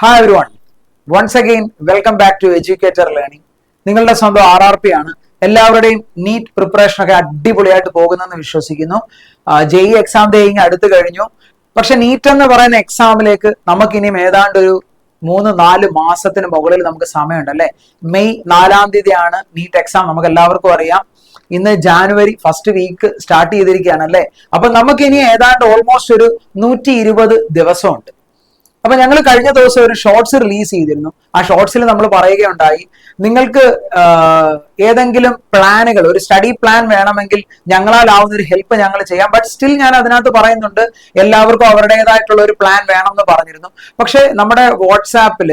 Hi everyone, once again welcome back to educator learning. നിങ്ങളുടെ സ്വന്തം RRP ആണ്. എല്ലാവരുടെയും നീറ്റ് പ്രിപ്പറേഷൻ ഒക്കെ അടിപൊളിയായിട്ട് പോകുന്നെന്ന് വിശ്വസിക്കുന്നു. JEE എക്സാം ഡേയിങ് അടുത്ത് കഴിഞ്ഞു. പക്ഷെ നീറ്റ് എന്ന് പറയുന്ന എക്സാമിലേക്ക് നമുക്കിനിയും ഏതാണ്ട് ഒരു 3-4 മാസത്തിന് മുകളിൽ നമുക്ക് സമയമുണ്ട് അല്ലെ. മെയ് 4-ാം തീയതിയാണ് നീറ്റ് എക്സാം, നമുക്ക് എല്ലാവർക്കും അറിയാം. ഇന്ന് ജാനുവരി ഫസ്റ്റ് വീക്ക് സ്റ്റാർട്ട് ചെയ്തിരിക്കുകയാണ് അല്ലെ. അപ്പൊ നമുക്കിനി ഏതാണ്ട് ഓൾമോസ്റ്റ് ഒരു 120 ദിവസമുണ്ട്. അപ്പൊ ഞങ്ങൾ കഴിഞ്ഞ ദിവസം ഒരു ഷോർട്സ് റിലീസ് ചെയ്തിരുന്നു. ആ ഷോർട്സിൽ നമ്മൾ പറയുകയുണ്ടായി, നിങ്ങൾക്ക് ഏതെങ്കിലും പ്ലാനുകൾ, ഒരു സ്റ്റഡി പ്ലാൻ വേണമെങ്കിൽ ഞങ്ങളാലാവുന്ന ഒരു ഹെൽപ്പ് ഞങ്ങൾ ചെയ്യാം. ബട്ട് സ്റ്റിൽ ഞാൻ അതിനകത്ത് പറയുന്നുണ്ട് എല്ലാവർക്കും അവരുടേതായിട്ടുള്ള ഒരു പ്ലാൻ വേണം എന്ന് പറഞ്ഞിരുന്നു. പക്ഷെ നമ്മുടെ വാട്സാപ്പിൽ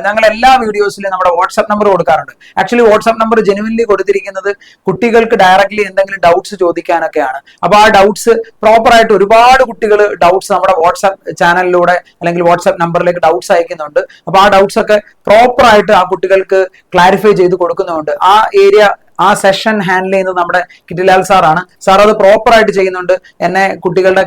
ഞങ്ങൾ എല്ലാ വീഡിയോസിലും നമ്മുടെ വാട്സാപ്പ് നമ്പർ കൊടുക്കാറുണ്ട്. ആക്ച്വലി വാട്സാപ്പ് നമ്പർ ജെനുവിൻലി കൊടുത്തിരിക്കുന്നത് കുട്ടികൾക്ക് ഡയറക്ട്ലി എന്തെങ്കിലും ഡൗട്ട്സ് ചോദിക്കാനൊക്കെയാണ്. അപ്പൊ ആ ഡൗട്ട്സ് പ്രോപ്പർ ആയിട്ട് ഒരുപാട് കുട്ടികൾ ഡൗട്ട്സ് നമ്മുടെ വാട്സാപ്പ് ചാനലിലൂടെ അല്ലെങ്കിൽ വാട്സാപ്പ് നമ്പറിലേക്ക് ഡൗട്ട്സ് അയക്കുന്നുണ്ട്. അപ്പൊ ആ ഡൗട്ട്സ് ഒക്കെ പ്രോപ്പർ ആയിട്ട് ആ കുട്ടികൾക്ക് ക്ലാരിഫൈ ചെയ്ത് കൊടുക്കുന്നുണ്ട്. ആ ഏരിയ, ആ സെഷൻ ഹാൻഡിൽ ചെയ്യുന്നത് നമ്മുടെ കിറ്റിലാൽ സാറാണ്. സാർ അത് പ്രോപ്പർ ആയിട്ട് ചെയ്യുന്നുണ്ട്. എന്നെ കുട്ടികളുടെ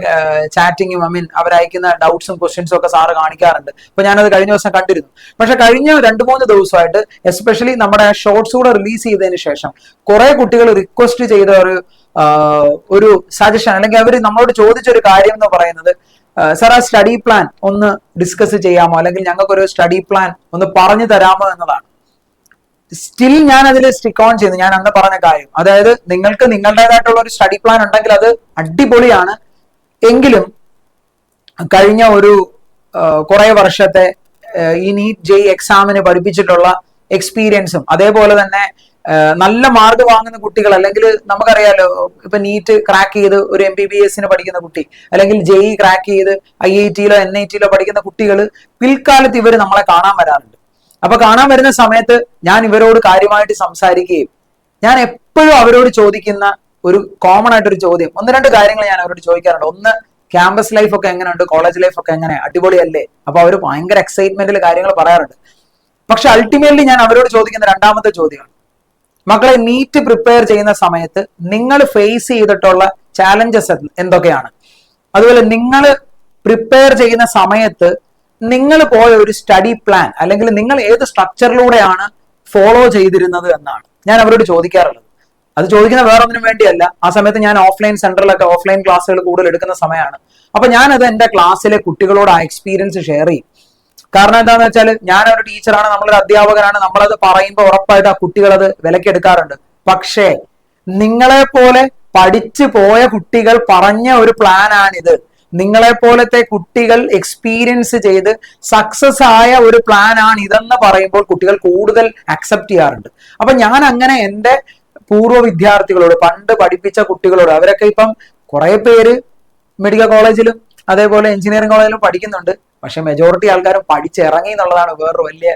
ചാറ്റിങ്ങും അവരയക്കുന്ന ഡൗട്ട്സും ക്വസ്റ്റ്യൻസും ഒക്കെ സാറ് കാണിക്കാറുണ്ട്. അപ്പൊ ഞാനത് കഴിഞ്ഞ ദിവസം കണ്ടിരുന്നു. പക്ഷെ കഴിഞ്ഞ 2-3 ദിവസമായിട്ട് എസ്പെഷ്യലി നമ്മുടെ ഷോർട്സ് കൂടെ റിലീസ് ചെയ്തതിന് ശേഷം കുറെ കുട്ടികൾ റിക്വസ്റ്റ് ചെയ്ത ഒരു സജഷൻ, അല്ലെങ്കിൽ അവർ നമ്മളോട് ചോദിച്ചൊരു കാര്യം എന്ന് പറയുന്നത്, സാർ ആ സ്റ്റഡി പ്ലാൻ ഒന്ന് ഡിസ്കസ് ചെയ്യാമോ, അല്ലെങ്കിൽ ഞങ്ങൾക്കൊരു സ്റ്റഡി പ്ലാൻ ഒന്ന് പറഞ്ഞു തരാമോ എന്നതാണ്. സ്റ്റിൽ ഞാൻ അതിൽ സ്റ്റിക്ക് ഓൺ ചെയ്യുന്നു. ഞാൻ അന്ന് പറഞ്ഞ കാര്യം, അതായത് നിങ്ങൾക്ക് നിങ്ങളുടേതായിട്ടുള്ള ഒരു സ്റ്റഡി പ്ലാൻ ഉണ്ടെങ്കിൽ അത് അടിപൊളിയാണ്. എങ്കിലും കഴിഞ്ഞ ഒരു കുറെ വർഷത്തെ ഈ നീറ്റ് JEE എക്സാമിന് പഠിപ്പിച്ചിട്ടുള്ള എക്സ്പീരിയൻസും അതേപോലെ തന്നെ നല്ല മാർക്ക് വാങ്ങുന്ന കുട്ടികൾ, അല്ലെങ്കിൽ നമുക്കറിയാലോ ഇപ്പൊ നീറ്റ് ക്രാക്ക് ചെയ്ത് ഒരു MBBS പഠിക്കുന്ന കുട്ടി, അല്ലെങ്കിൽ JEE ക്രാക്ക് ചെയ്ത് IIT-ലോ NIT-ലോ പഠിക്കുന്ന കുട്ടികൾ പിൽക്കാലത്ത് ഇവർ നമ്മളെ കാണാൻ വരാറുണ്ട്. അപ്പൊ കാണാൻ വരുന്ന സമയത്ത് ഞാൻ ഇവരോട് കാര്യമായിട്ട് സംസാരിക്കുകയും ഞാൻ എപ്പോഴും അവരോട് ചോദിക്കുന്ന ഒരു കോമൺ ആയിട്ടൊരു ചോദ്യം, 1-2 കാര്യങ്ങൾ ഞാൻ അവരോട് ചോദിക്കാറുണ്ട്. ഒന്ന്, ക്യാമ്പസ് ലൈഫ് ഒക്കെ എങ്ങനെയുണ്ട്, കോളേജ് ലൈഫ് ഒക്കെ എങ്ങനെ, അടിപൊളിയല്ലേ? അപ്പൊ അവർ ഭയങ്കര എക്സൈറ്റ്മെന്റിൽ കാര്യങ്ങൾ പറയാറുണ്ട്. പക്ഷെ അൾട്ടിമേറ്റ്ലി ഞാൻ അവരോട് ചോദിക്കുന്ന രണ്ടാമത്തെ ചോദ്യമാണ്, മക്കളെ നീറ്റ് പ്രിപ്പയർ ചെയ്യുന്ന സമയത്ത് നിങ്ങൾ ഫേസ് ചെയ്തിട്ടുള്ള ചാലഞ്ചസ് എന്തൊക്കെയാണ്? അതുപോലെ നിങ്ങൾ പ്രിപ്പയർ ചെയ്യുന്ന സമയത്ത് നിങ്ങൾ പോയ ഒരു സ്റ്റഡി പ്ലാൻ, അല്ലെങ്കിൽ നിങ്ങൾ ഏത് സ്ട്രക്ചറിലൂടെയാണ് ഫോളോ ചെയ്തിരുന്നത് എന്നാണ് ഞാൻ അവരോട് ചോദിക്കാറുള്ളത്. അത് ചോദിക്കുന്ന വേറൊന്നിനും വേണ്ടിയല്ല, ആ സമയത്ത് ഞാൻ ഓഫ്ലൈൻ സെന്ററിലൊക്കെ ഓഫ്ലൈൻ ക്ലാസ്സുകൾ കൂടുതൽ എടുക്കുന്ന സമയമാണ്. അപ്പൊ ഞാനത് എന്റെ ക്ലാസ്സിലെ കുട്ടികളോട് ആ എക്സ്പീരിയൻസ് ഷെയർ ചെയ്യും. കാരണം എന്താണെന്ന് വെച്ചാൽ ഞാൻ ഒരു ടീച്ചറാണ്, നമ്മളൊരു അധ്യാപകനാണ്, നമ്മളത് പറയുമ്പോൾ ഉറപ്പായിട്ട് ആ കുട്ടികൾ അത് വിലക്കെടുക്കാറുണ്ട്. പക്ഷേ നിങ്ങളെ പോലെ പഠിച്ചു പോയ കുട്ടികൾ പറഞ്ഞ ഒരു പ്ലാനാണിത്. നിങ്ങളെ പോലത്തെ കുട്ടികൾ എക്സ്പീരിയൻസ് ചെയ്ത് സക്സസ് ആയ ഒരു പ്ലാൻ ആണ് ഇതെന്ന് പറയുമ്പോൾ കുട്ടികൾ കൂടുതൽ അക്സെപ്റ്റ് ചെയ്യാറുണ്ട്. അപ്പൊ ഞാൻ അങ്ങനെ എന്റെ പൂർവ്വ വിദ്യാർത്ഥികളോട്, പണ്ട് പഠിപ്പിച്ച കുട്ടികളോട്, അവരൊക്കെ ഇപ്പം കുറെ പേര് മെഡിക്കൽ കോളേജിലും അതേപോലെ എഞ്ചിനീയറിംഗ് കോളേജിലും പഠിക്കുന്നുണ്ട്. പക്ഷെ മെജോറിറ്റി ആൾക്കാരും പഠിച്ചിറങ്ങി എന്നുള്ളതാണ് വേറൊരു വലിയ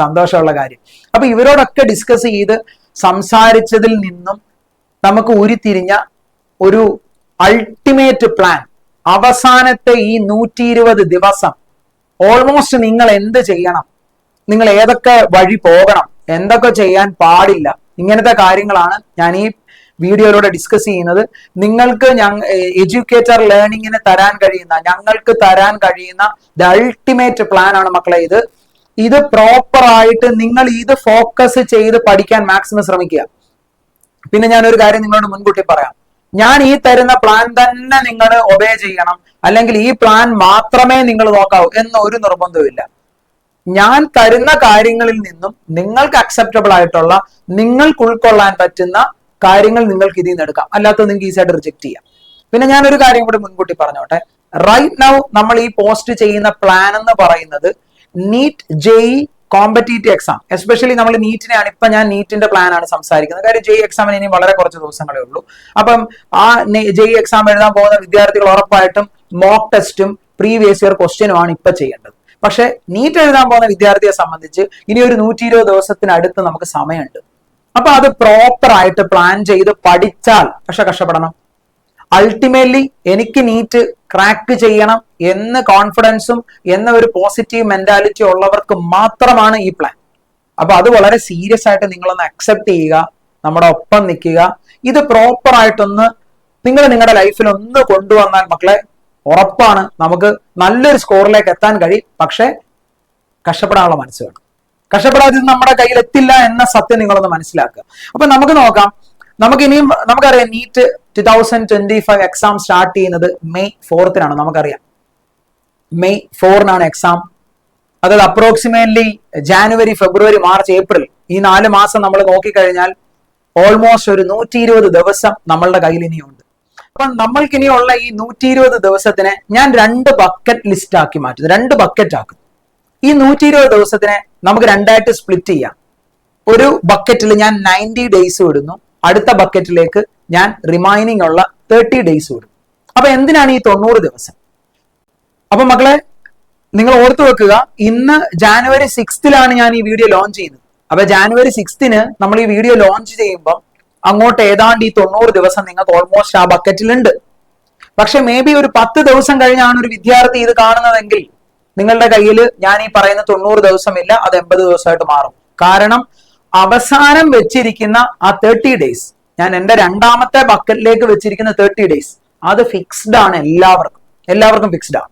സന്തോഷമുള്ള കാര്യം. അപ്പൊ ഇവരോടൊക്കെ ഡിസ്കസ് ചെയ്ത് സംസാരിച്ചതിൽ നിന്നും നമുക്ക് ഉരുത്തിരിഞ്ഞ ഒരു അൾട്ടിമേറ്റ് പ്ലാൻ, അവസാനത്തെ ഈ 120 ദിവസം ഓൾമോസ്റ്റ് നിങ്ങൾ എന്ത് ചെയ്യണം, നിങ്ങൾ ഏതൊക്കെ വഴി പോകണം, എന്തൊക്കെ ചെയ്യാൻ പാടില്ല, ഇങ്ങനത്തെ കാര്യങ്ങളാണ് ഞാൻ ഈ വീഡിയോയിലൂടെ ഡിസ്കസ് ചെയ്യുന്നത്. നിങ്ങൾക്ക് എഡ്യൂക്കേറ്റർ ലേണിംഗിന് തരാൻ കഴിയുന്ന, ഞങ്ങൾക്ക് തരാൻ കഴിയുന്ന ദ അൾട്ടിമേറ്റ് പ്ലാൻ ആണ് മക്കളെ ഇത്. ഇത് പ്രോപ്പർ ആയിട്ട് നിങ്ങൾ ഇത് ഫോക്കസ് ചെയ്ത് പഠിക്കാൻ മാക്സിമം ശ്രമിക്കുക. പിന്നെ ഞാനൊരു കാര്യം നിങ്ങളോട് മുൻകൂട്ടി പറയാം, ഞാൻ ഈ തരുന്ന പ്ലാൻ തന്നെ നിങ്ങൾ ഒബേ ചെയ്യണം, അല്ലെങ്കിൽ ഈ പ്ലാൻ മാത്രമേ നിങ്ങൾ നോക്കാവൂ എന്ന ഒരു നിർബന്ധവുമില്ല. ഞാൻ തരുന്ന കാര്യങ്ങളിൽ നിന്നും നിങ്ങൾക്ക് അക്സെപ്റ്റബിൾ ആയിട്ടുള്ള, നിങ്ങൾക്ക് ഉൾക്കൊള്ളാൻ പറ്റുന്ന കാര്യങ്ങൾ നിങ്ങൾക്ക് ഇതിൽ നിന്ന് എടുക്കാം, അല്ലാത്തത് നിങ്ങൾക്ക് ഈസിയായിട്ട് റിജക്ട് ചെയ്യാം. പിന്നെ ഞാനൊരു കാര്യം കൂടി മുൻകൂട്ടി പറഞ്ഞോട്ടെ, റൈറ്റ് നൗ നമ്മൾ ഈ പോസ്റ്റ് ചെയ്യുന്ന പ്ലാൻ എന്ന് പറയുന്നത് NEET JEE competitive exam, especially നമ്മൾ നീറ്റിനെയാണ്, ഇപ്പൊ ഞാൻ നീറ്റിന്റെ പ്ലാൻ ആണ് സംസാരിക്കുന്നത്. കാര്യം JEE എക്സാമിന് ഇനി വളരെ കുറച്ച് ദിവസങ്ങളേ ഉള്ളൂ. അപ്പം ആ JEE എക്സാം എഴുതാൻ പോകുന്ന വിദ്യാർത്ഥികൾ ഉറപ്പായിട്ടും മോക്ക് ടെസ്റ്റും പ്രീവിയസ് ഇയർ ക്വസ്റ്റ്യനുമാണ് ഇപ്പൊ ചെയ്യേണ്ടത്. പക്ഷെ നീറ്റ് എഴുതാൻ പോകുന്ന വിദ്യാർത്ഥിയെ സംബന്ധിച്ച് ഇനി ഒരു 120 ദിവസത്തിനടുത്ത് നമുക്ക് സമയമുണ്ട്. അപ്പൊ അത് പ്രോപ്പർ ആയിട്ട് പ്ലാൻ ചെയ്ത് പഠിച്ചാൽ, പക്ഷെ കഷ്ടപ്പെടണം. അൾട്ടിമേറ്റ്ലി എനിക്ക് നീറ്റ് ക്രാക്ക് ചെയ്യണം എന്ന് കോൺഫിഡൻസും എന്ന ഒരു പോസിറ്റീവ് മെന്റാലിറ്റി ഉള്ളവർക്ക് മാത്രമാണ് ഈ പ്ലാൻ. അപ്പൊ അത് വളരെ സീരിയസ് ആയിട്ട് നിങ്ങളൊന്ന് അക്സെപ്റ്റ് ചെയ്യുക, നമ്മുടെ ഒപ്പം നിൽക്കുക. ഇത് പ്രോപ്പർ ആയിട്ടൊന്ന് നിങ്ങൾ നിങ്ങളുടെ ലൈഫിൽ ഒന്ന് കൊണ്ടുവന്നാൽ മക്കളെ ഉറപ്പാണ് നമുക്ക് നല്ലൊരു സ്കോറിലേക്ക് എത്താൻ കഴിയും. പക്ഷെ കഷ്ടപ്പെടാനുള്ള മനസ്സ് വേണം. കഷ്ടപ്പെടാതെ നമ്മുടെ കയ്യിൽ എത്തില്ല എന്ന സത്യം നിങ്ങളൊന്ന് മനസ്സിലാക്കുക. അപ്പൊ നമുക്ക് നോക്കാം. ഇനിയും നമുക്കറിയാം നീറ്റ് 2025 എക്സാം സ്റ്റാർട്ട് ചെയ്യുന്നത് മെയ് 4 നമുക്കറിയാം. May 4 exam. അതായത് അപ്രോക്സിമേറ്റ്ലി ജാനുവരി, ഫെബ്രുവരി, മാർച്ച്, ഏപ്രിൽ ഈ 4 മാസം നമ്മൾ നോക്കിക്കഴിഞ്ഞാൽ ഓൾമോസ്റ്റ് ഒരു 120 ദിവസം നമ്മളുടെ കയ്യിൽ ഇനിയുണ്ട്. അപ്പൊ നമ്മൾക്ക് ഇനിയുള്ള ഈ 120 ദിവസത്തിനെ ഞാൻ 2 ബക്കറ്റ് ലിസ്റ്റ് ആക്കി മാറ്റുന്നു, 2 ബക്കറ്റ് ആക്കും. ഈ 120 ദിവസത്തിനെ നമുക്ക് 2ആയിട്ട് സ്പ്ലിറ്റ് ചെയ്യാം. ഒരു ബക്കറ്റിൽ ഞാൻ 90 ഡേയ്സ് വിടുന്നു, അടുത്ത ബക്കറ്റിലേക്ക് ഞാൻ റിമൈനിങ് ഉള്ള 30 ഡേയ്സ് വിടും. അപ്പൊ എന്തിനാണ് ഈ 90 ദിവസം? അപ്പൊ മക്കളെ നിങ്ങൾ ഓർത്തു വെക്കുക, ഇന്ന് ജാനുവരി 6 ഞാൻ ഈ വീഡിയോ ലോഞ്ച് ചെയ്യുന്നത്. അപ്പൊ ജാനുവരി 6 നമ്മൾ ഈ വീഡിയോ ലോഞ്ച് ചെയ്യുമ്പോൾ അങ്ങോട്ട് ഏതാണ്ട് ഈ 90 ദിവസം നിങ്ങൾക്ക് ഓൾമോസ്റ്റ് ആ ബക്കറ്റിലുണ്ട്. പക്ഷെ മേ ബി ഒരു 10 ദിവസം കഴിഞ്ഞാണ് ഒരു വിദ്യാർത്ഥി ഇത് കാണുന്നതെങ്കിൽ നിങ്ങളുടെ കയ്യിൽ ഞാൻ ഈ പറയുന്ന 90 ദിവസമില്ല, അത് 80 ദിവസമായിട്ട് മാറും. കാരണം അവസാനം വെച്ചിരിക്കുന്ന ആ 30 ഡേയ്സ്, ഞാൻ എന്റെ 2ാമത്തെ ബക്കറ്റിലേക്ക് വെച്ചിരിക്കുന്ന 30 ഡേയ്സ് അത് ഫിക്സ്ഡ് ആണ്. എല്ലാവർക്കും ഫിക്സ്ഡ് ആണ്.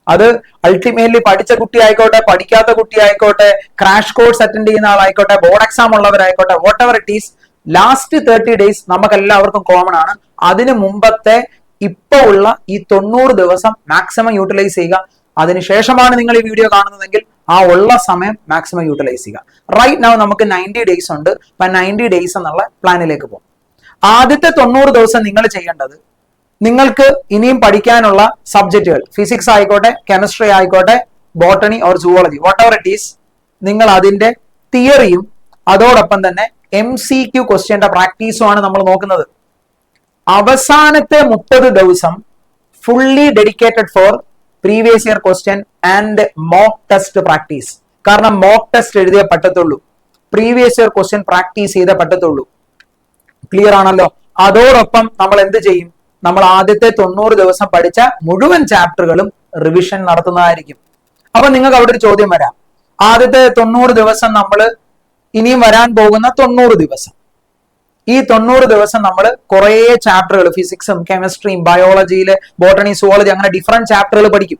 അത് അൾട്ടിമേറ്റ്ലി പഠിച്ച കുട്ടി ആയിക്കോട്ടെ, പഠിക്കാത്ത കുട്ടി ആയിക്കോട്ടെ, ക്രാഷ് കോഴ്സ് അറ്റൻഡ് ചെയ്യുന്ന ആളായിക്കോട്ടെ, ബോർഡ് എക്സാം ഉള്ളവരായിക്കോട്ടെ, whatever it is, last 30 days നമുക്ക് എല്ലാവർക്കും കോമൺ ആണ്. അതിന് മുമ്പത്തെ ഇപ്പൊ ഉള്ള ഈ 90 ദിവസം മാക്സിമം യൂട്ടിലൈസ് ചെയ്യുക. അതിനുശേഷമാണ് നിങ്ങൾ ഈ വീഡിയോ കാണുന്നതെങ്കിൽ ആ ഉള്ള സമയം മാക്സിമം യൂട്ടിലൈസ് ചെയ്യുക. റൈറ്റ് നൗ നമുക്ക് 90 ഡേയ്സ് ഉണ്ട്. അപ്പൊ 90 ഡേയ്സ് എന്നുള്ള പ്ലാനിലേക്ക് പോകും. ആദ്യത്തെ 90 ദിവസം നിങ്ങൾ ചെയ്യേണ്ടത്, നിങ്ങൾക്ക് ഇനിയും പഠിക്കാനുള്ള സബ്ജക്റ്റുകൾ ഫിസിക്സ് ആയിക്കോട്ടെ, കെമിസ്ട്രി ആയിക്കോട്ടെ, botany or zoology, what ever it is, നിങ്ങൾ അതിന്റെ തിയറിയും അതോടൊപ്പം തന്നെ MCQ ക്വസ്റ്റ്യന്റെ പ്രാക്ടീസും ആണ് നമ്മൾ നോക്കുന്നത്. അവസാനത്തെ 30 ദിവസം fully dedicated four previous year question and mock test practice. കാരണം മോക്ക് ടെസ്റ്റ് എഴുതിയേ പറ്റത്തുള്ളൂ, പ്രീവിയസ് ഇയർ ക്വസ്റ്റ്യൻ പ്രാക്ടീസ് ചെയ്തേ പറ്റത്തുള്ളൂ. ക്ലിയർ ആണല്ലോ? അതോടൊപ്പം നമ്മൾ എന്ത് ചെയ്യും? നമ്മൾ ആദ്യത്തെ 90 ദിവസം പഠിച്ച മുഴുവൻ ചാപ്റ്ററുകളും റിവിഷൻ നടത്തുന്നതായിരിക്കും. അപ്പൊ നിങ്ങൾക്ക് അവിടെ ഒരു ചോദ്യം വരാം, ആദ്യത്തെ 90 ദിവസം നമ്മൾ ഇനിയും വരാൻ പോകുന്ന 90 ദിവസം, ഈ 90 ദിവസം നമ്മൾ കുറെ ചാപ്റ്ററുകൾ ഫിസിക്സും കെമിസ്ട്രിയും ബയോളജിയിലെ ബോട്ടണി സുവോളജി അങ്ങനെ ഡിഫറെന്റ് ചാപ്റ്ററുകൾ പഠിക്കും.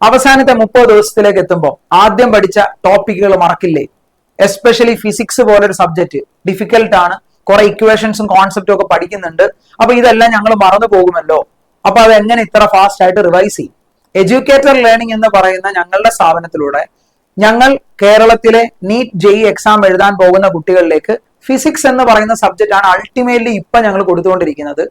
അവസാനത്തെ 30 ദിവസത്തിലേക്ക് എത്തുമ്പോൾ ആദ്യം പഠിച്ച ടോപ്പിക്കുകൾ മറക്കില്ലേ? എസ്പെഷ്യലി ഫിസിക്സ് പോലൊരു സബ്ജക്ട് ഡിഫിക്കൽട്ട് ആണ്, കുറെ ഇക്വേഷൻസും കോൺസെപ്റ്റും ഒക്കെ പഠിക്കുന്നുണ്ട്. അപ്പൊ ഇതെല്ലാം ഞങ്ങൾ മറന്നു പോകുമല്ലോ. അപ്പൊ അത് എങ്ങനെ ഇത്ര ഫാസ്റ്റ് ആയിട്ട് റിവൈസ് ചെയ്യും? എഡ്യൂക്കേറ്റർ ലേണിംഗ് എന്ന് പറയുന്ന ഞങ്ങളുടെ സ്ഥാപനത്തിലൂടെ ഞങ്ങൾ കേരളത്തിലെ നീറ്റ് JEE എക്സാം എഴുതാൻ പോകുന്ന കുട്ടികളിലേക്ക് ഫിസിക്സ് എന്ന് പറയുന്ന സബ്ജക്റ്റ് ആണ് അൾട്ടിമേറ്റ്ലി ഇപ്പൊ ഞങ്ങൾ കൊടുത്തുകൊണ്ടിരിക്കുന്നത്.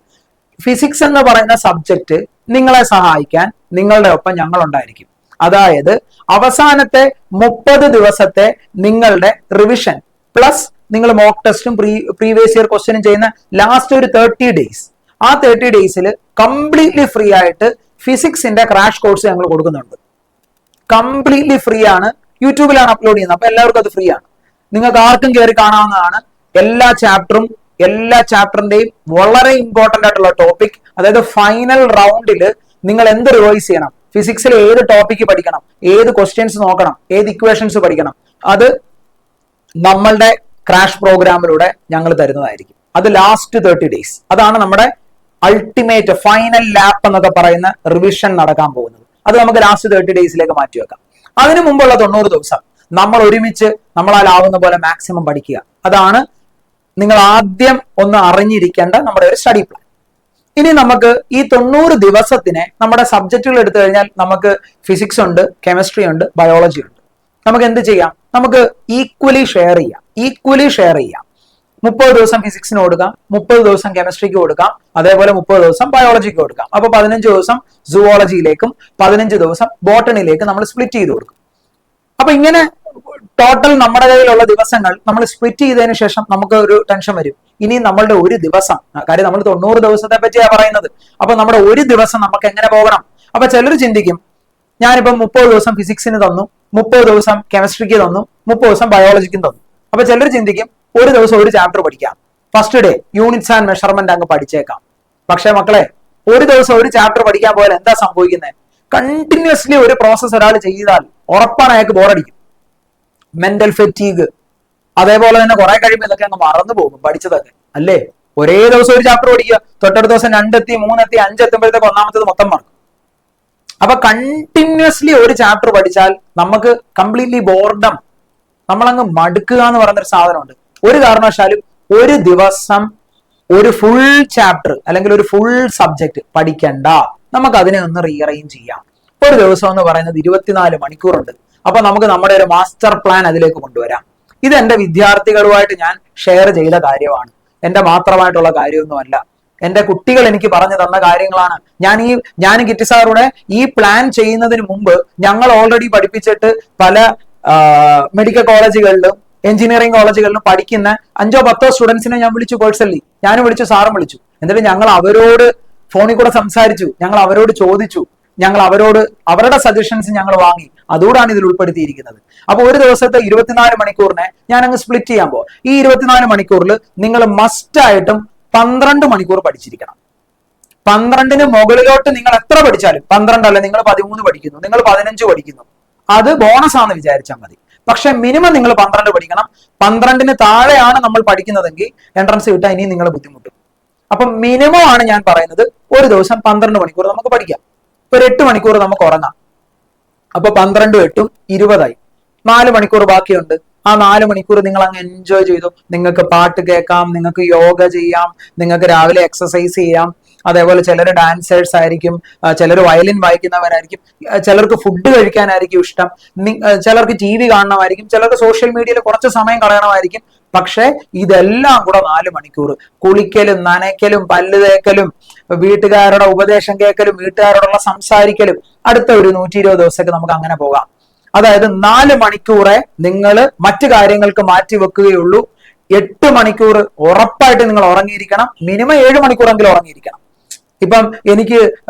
ഫിസിക്സ് എന്ന് പറയുന്ന സബ്ജക്ട് നിങ്ങളെ സഹായിക്കാൻ നിങ്ങളുടെ ഒപ്പം ഞങ്ങൾ ഉണ്ടായിരിക്കും. അതായത് അവസാനത്തെ 30 ദിവസത്തെ നിങ്ങളുടെ റിവിഷൻ പ്ലസ് നിങ്ങൾ മോക്ക് ടെസ്റ്റും പ്രീവിയസ് ഇയർ ക്വസ്റ്റ്യനും ചെയ്യുന്ന ലാസ്റ്റ് ഒരു 30 ഡേയ്സ്, ആ 30 ഡേയ്സിൽ കംപ്ലീറ്റ്ലി ഫ്രീ ആയിട്ട് ഫിസിക്സിന്റെ ക്രാഷ് കോഴ്സ് ഞങ്ങൾ കൊടുക്കുന്നുണ്ട്. കംപ്ലീറ്റ്ലി ഫ്രീ ആണ്, യൂട്യൂബിലാണ് അപ്ലോഡ് ചെയ്യുന്നത്. അപ്പൊ എല്ലാവർക്കും അത് ഫ്രീ ആണ്, നിങ്ങൾക്ക് ആർക്കും കയറി കാണാവുന്നതാണ്. എല്ലാ ചാപ്റ്ററിന്റെയും വളരെ ഇമ്പോർട്ടന്റ് ആയിട്ടുള്ള ടോപ്പിക്, അതായത് ഫൈനൽ റൗണ്ടിൽ നിങ്ങൾ എന്ത് റിവൈസ് ചെയ്യണം, ഫിസിക്സിൽ ഏത് ടോപ്പിക്ക് പഠിക്കണം, ഏത് ക്വസ്റ്റ്യൻസ് നോക്കണം, ഏത് ഇക്വേഷൻസ് പഠിക്കണം, അത് നമ്മളുടെ ക്രാഷ് പ്രോഗ്രാമിലൂടെ ഞങ്ങൾ തരുന്നതായിരിക്കും. അത് ലാസ്റ്റ് 30 ഡേയ്സ്, അതാണ് നമ്മുടെ അൾട്ടിമേറ്റ് ഫൈനൽ ലാപ്പ് എന്നൊക്കെ പറയുന്ന റിവിഷൻ നടക്കാൻ പോകുന്നത്. അത് നമുക്ക് ലാസ്റ്റ് 30 ഡേയ്സിലേക്ക് മാറ്റിവെക്കാം. അതിനു മുമ്പുള്ള 90 ദിവസം നമ്മൾ ഒരുമിച്ച് നമ്മളാലാവുന്ന പോലെ മാക്സിമം പഠിക്കുക. അതാണ് നിങ്ങൾ ആദ്യം ഒന്ന് അറിഞ്ഞിരിക്കേണ്ട നമ്മുടെ ഒരു സ്റ്റഡി പ്ലാൻ. ഇനി നമുക്ക് ഈ 90 ദിവസത്തിനെ നമ്മുടെ സബ്ജക്റ്റുകൾ എടുത്തു കഴിഞ്ഞാൽ നമുക്ക് ഫിസിക്സ് ഉണ്ട്, കെമിസ്ട്രി ഉണ്ട്, ബയോളജി ഉണ്ട്. നമുക്ക് എന്ത് ചെയ്യാം? നമുക്ക് ഈക്വലി ഷെയർ ചെയ്യാം. 30 ദിവസം ഫിസിക്സിന് കൊടുക്കാം, 30 ദിവസം കെമിസ്ട്രിക്ക് കൊടുക്കാം, അതേപോലെ 30 ദിവസം ബയോളജിക്ക് കൊടുക്കാം. അപ്പൊ 15 ദിവസം സുവോളജിയിലേക്കും 15 ദിവസം ബോട്ടണിയിലേക്കും നമ്മൾ സ്പ്ലിറ്റ് ചെയ്ത് കൊടുക്കും. അപ്പൊ ഇങ്ങനെ ടോട്ടൽ നമ്മുടെ കയ്യിലുള്ള ദിവസങ്ങൾ നമ്മൾ സ്പ്ലിറ്റ് ചെയ്തതിനു ശേഷം നമുക്ക് ഒരു ടെൻഷൻ വരും. ഇനി നമ്മളുടെ ഒരു ദിവസം, കാര്യം നമ്മൾ 90 ദിവസത്തെ പറ്റിയാണ് പറയുന്നത്. അപ്പൊ നമ്മുടെ ഒരു ദിവസം നമുക്ക് എങ്ങനെ പോകണം? അപ്പൊ ചിലർ ചിന്തിക്കും, ഞാനിപ്പം 30 ദിവസം ഫിസിക്സിന് തന്നു, 30 ദിവസം കെമിസ്ട്രിക്ക് തന്നു, 30 ദിവസം ബയോളജിക്കും തന്നു. അപ്പൊ ചിലർ ചിന്തിക്കും, ഒരു ദിവസം ഒരു ചാപ്റ്റർ പഠിക്കാം, first day units and measurement അങ്ങ് പഠിച്ചേക്കാം. പക്ഷെ മക്കളെ, ഒരു ദിവസം ഒരു ചാപ്റ്റർ പഠിക്കാൻ പോയാൽ എന്താ സംഭവിക്കുന്നത്? കണ്ടിന്യൂസ്ലി ഒരു പ്രോസസ് ഒരാൾ ചെയ്താൽ ഉറപ്പാണ് അയാൾക്ക് ബോറടിക്കും, മെന്റൽ ഫെറ്റീഗ്. അതേപോലെ തന്നെ കുറെ കഴിയുമ്പോൾ ഇതൊക്കെ അങ്ങ് മറന്നു പോകും പഠിച്ചതൊക്കെ, അല്ലേ? ഒരേ ദിവസം ഒരു ചാപ്റ്റർ പഠിക്കുക, തൊട്ടടുത്ത ദിവസം 2 എത്തി 3 എത്തി 5 എത്തുമ്പോഴത്തേക്ക് ഒന്നാമത്തേത് മൊത്തം മറക്കും. അപ്പൊ കണ്ടിന്യൂസ്ലി ഒരു ചാപ്റ്റർ പഠിച്ചാൽ നമുക്ക് കംപ്ലീറ്റ്ലി ബോർഡം, നമ്മളങ്ങ് മടുക്കുക എന്ന് പറയുന്നൊരു സാധനമുണ്ട്. ഒരു കാരണവശാലും ഒരു ദിവസം ഒരു ഫുൾ ചാപ്റ്റർ അല്ലെങ്കിൽ ഒരു ഫുൾ സബ്ജക്ട് പഠിക്കണ്ട. നമുക്ക് അതിനെ ഒന്ന് റീഅറേഞ്ച് ചെയ്യാം. ഒരു ദിവസം എന്ന് പറയുന്നത് 24 മണിക്കൂറുണ്ട്. അപ്പൊ നമുക്ക് നമ്മുടെ ഒരു മാസ്റ്റർ പ്ലാൻ അതിലേക്ക് കൊണ്ടുവരാം. ഇത് എന്റെ വിദ്യാർത്ഥികളുമായിട്ട് ഞാൻ ഷെയർ ചെയ്ത കാര്യമാണ്, എന്റെ മാത്രമായിട്ടുള്ള കാര്യമൊന്നുമല്ല. എന്റെ കുട്ടികൾ എനിക്ക് പറഞ്ഞു തന്ന കാര്യങ്ങളാണ്. ഞാൻ കിറ്റി സാറുടെ ഈ പ്ലാൻ ചെയ്യുന്നതിന് മുമ്പ് ഞങ്ങൾ ഓൾറെഡി പഠിപ്പിച്ചിട്ട് പല മെഡിക്കൽ കോളേജുകളിലും എഞ്ചിനീയറിംഗ് കോളേജുകളിലും പഠിക്കുന്ന 5 or 10 സ്റ്റുഡൻസിനെ ഞാൻ വിളിച്ചു പേഴ്സണലി. ഞാനും വിളിച്ചു, സാറും വിളിച്ചു. എന്നിട്ട് ഞങ്ങൾ അവരോട് ഫോണിൽ കൂടെ സംസാരിച്ചു, ഞങ്ങൾ അവരോട് ചോദിച്ചു, ഞങ്ങൾ അവരോട് അവരുടെ സജഷൻസ് ഞങ്ങൾ വാങ്ങി. അതുകൂടാണ് ഇതിൽ ഉൾപ്പെടുത്തിയിരിക്കുന്നത്. അപ്പൊ ഒരു ദിവസത്തെ 24 മണിക്കൂറിനെ ഞാൻ അങ്ങ് സ്പ്ലിറ്റ് ചെയ്യാൻ പോകും. ഈ 24 മണിക്കൂറിൽ നിങ്ങൾ മസ്റ്റ് ആയിട്ടും 12 മണിക്കൂർ പഠിച്ചിരിക്കണം. 12ന് മുകളിലോട്ട് നിങ്ങൾ എത്ര പഠിച്ചാലും, 12 അല്ല, നിങ്ങൾ 13 പഠിക്കുന്നു, നിങ്ങൾ 15 പഠിക്കുന്നു, അത് ബോണസ് ആണെന്ന് വിചാരിച്ചാൽ മതി. പക്ഷെ മിനിമം നിങ്ങൾ 12 പഠിക്കണം. 12ന് താഴെയാണ് നമ്മൾ പഠിക്കുന്നതെങ്കിൽ എൻട്രൻസ് കിട്ടാൻ ഇനിയും നിങ്ങൾ ബുദ്ധിമുട്ടും. അപ്പൊ മിനിമം ആണ് ഞാൻ പറയുന്നത്, ഒരു ദിവസം 12 മണിക്കൂർ നമുക്ക് പഠിക്കാം. ഒരു 8 മണിക്കൂർ നമുക്ക് ഉറങ്ങാം. അപ്പൊ 12 8 20 4 മണിക്കൂർ ബാക്കിയുണ്ട്. ആ 4 മണിക്കൂർ നിങ്ങൾ അങ്ങ് എൻജോയ് ചെയ്തു. നിങ്ങൾക്ക് പാട്ട് കേൾക്കാം, നിങ്ങൾക്ക് യോഗ ചെയ്യാം, നിങ്ങൾക്ക് രാവിലെ എക്സസൈസ് ചെയ്യാം. അതേപോലെ ചിലർ ഡാൻസേഴ്സ് ആയിരിക്കും, ചിലർ വയലിൻ വായിക്കുന്നവരായിരിക്കും, ചിലർക്ക് ഫുഡ് കഴിക്കാനായിരിക്കും ഇഷ്ടം, ചിലർക്ക് TV കാണണമായിരിക്കും, ചിലർക്ക് സോഷ്യൽ മീഡിയയിൽ കുറച്ച് സമയം കളയണമായിരിക്കും. പക്ഷെ ഇതെല്ലാം കൂടെ 4 മണിക്കൂർ കുളിക്കലും നനയ്ക്കലും പല്ല് തേക്കലും വീട്ടുകാരുടെ ഉപദേശം കേൾക്കലും വീട്ടുകാരോടുള്ള സംസാരിക്കലും അടുത്ത ഒരു 120 ദിവസത്തേക്ക് നമുക്ക് അങ്ങനെ പോകാം. അതായത് 4 മണിക്കൂറെ നിങ്ങൾ മറ്റു കാര്യങ്ങൾക്ക് മാറ്റി വെക്കുകയുള്ളൂ. 8 മണിക്കൂർ ഉറപ്പായിട്ട് നിങ്ങൾ ഉറങ്ങിയിരിക്കണം. മിനിമം 7 മണിക്കൂറെങ്കിലും ഉറങ്ങിയിരിക്കണം. ഇപ്പം എനിക്ക്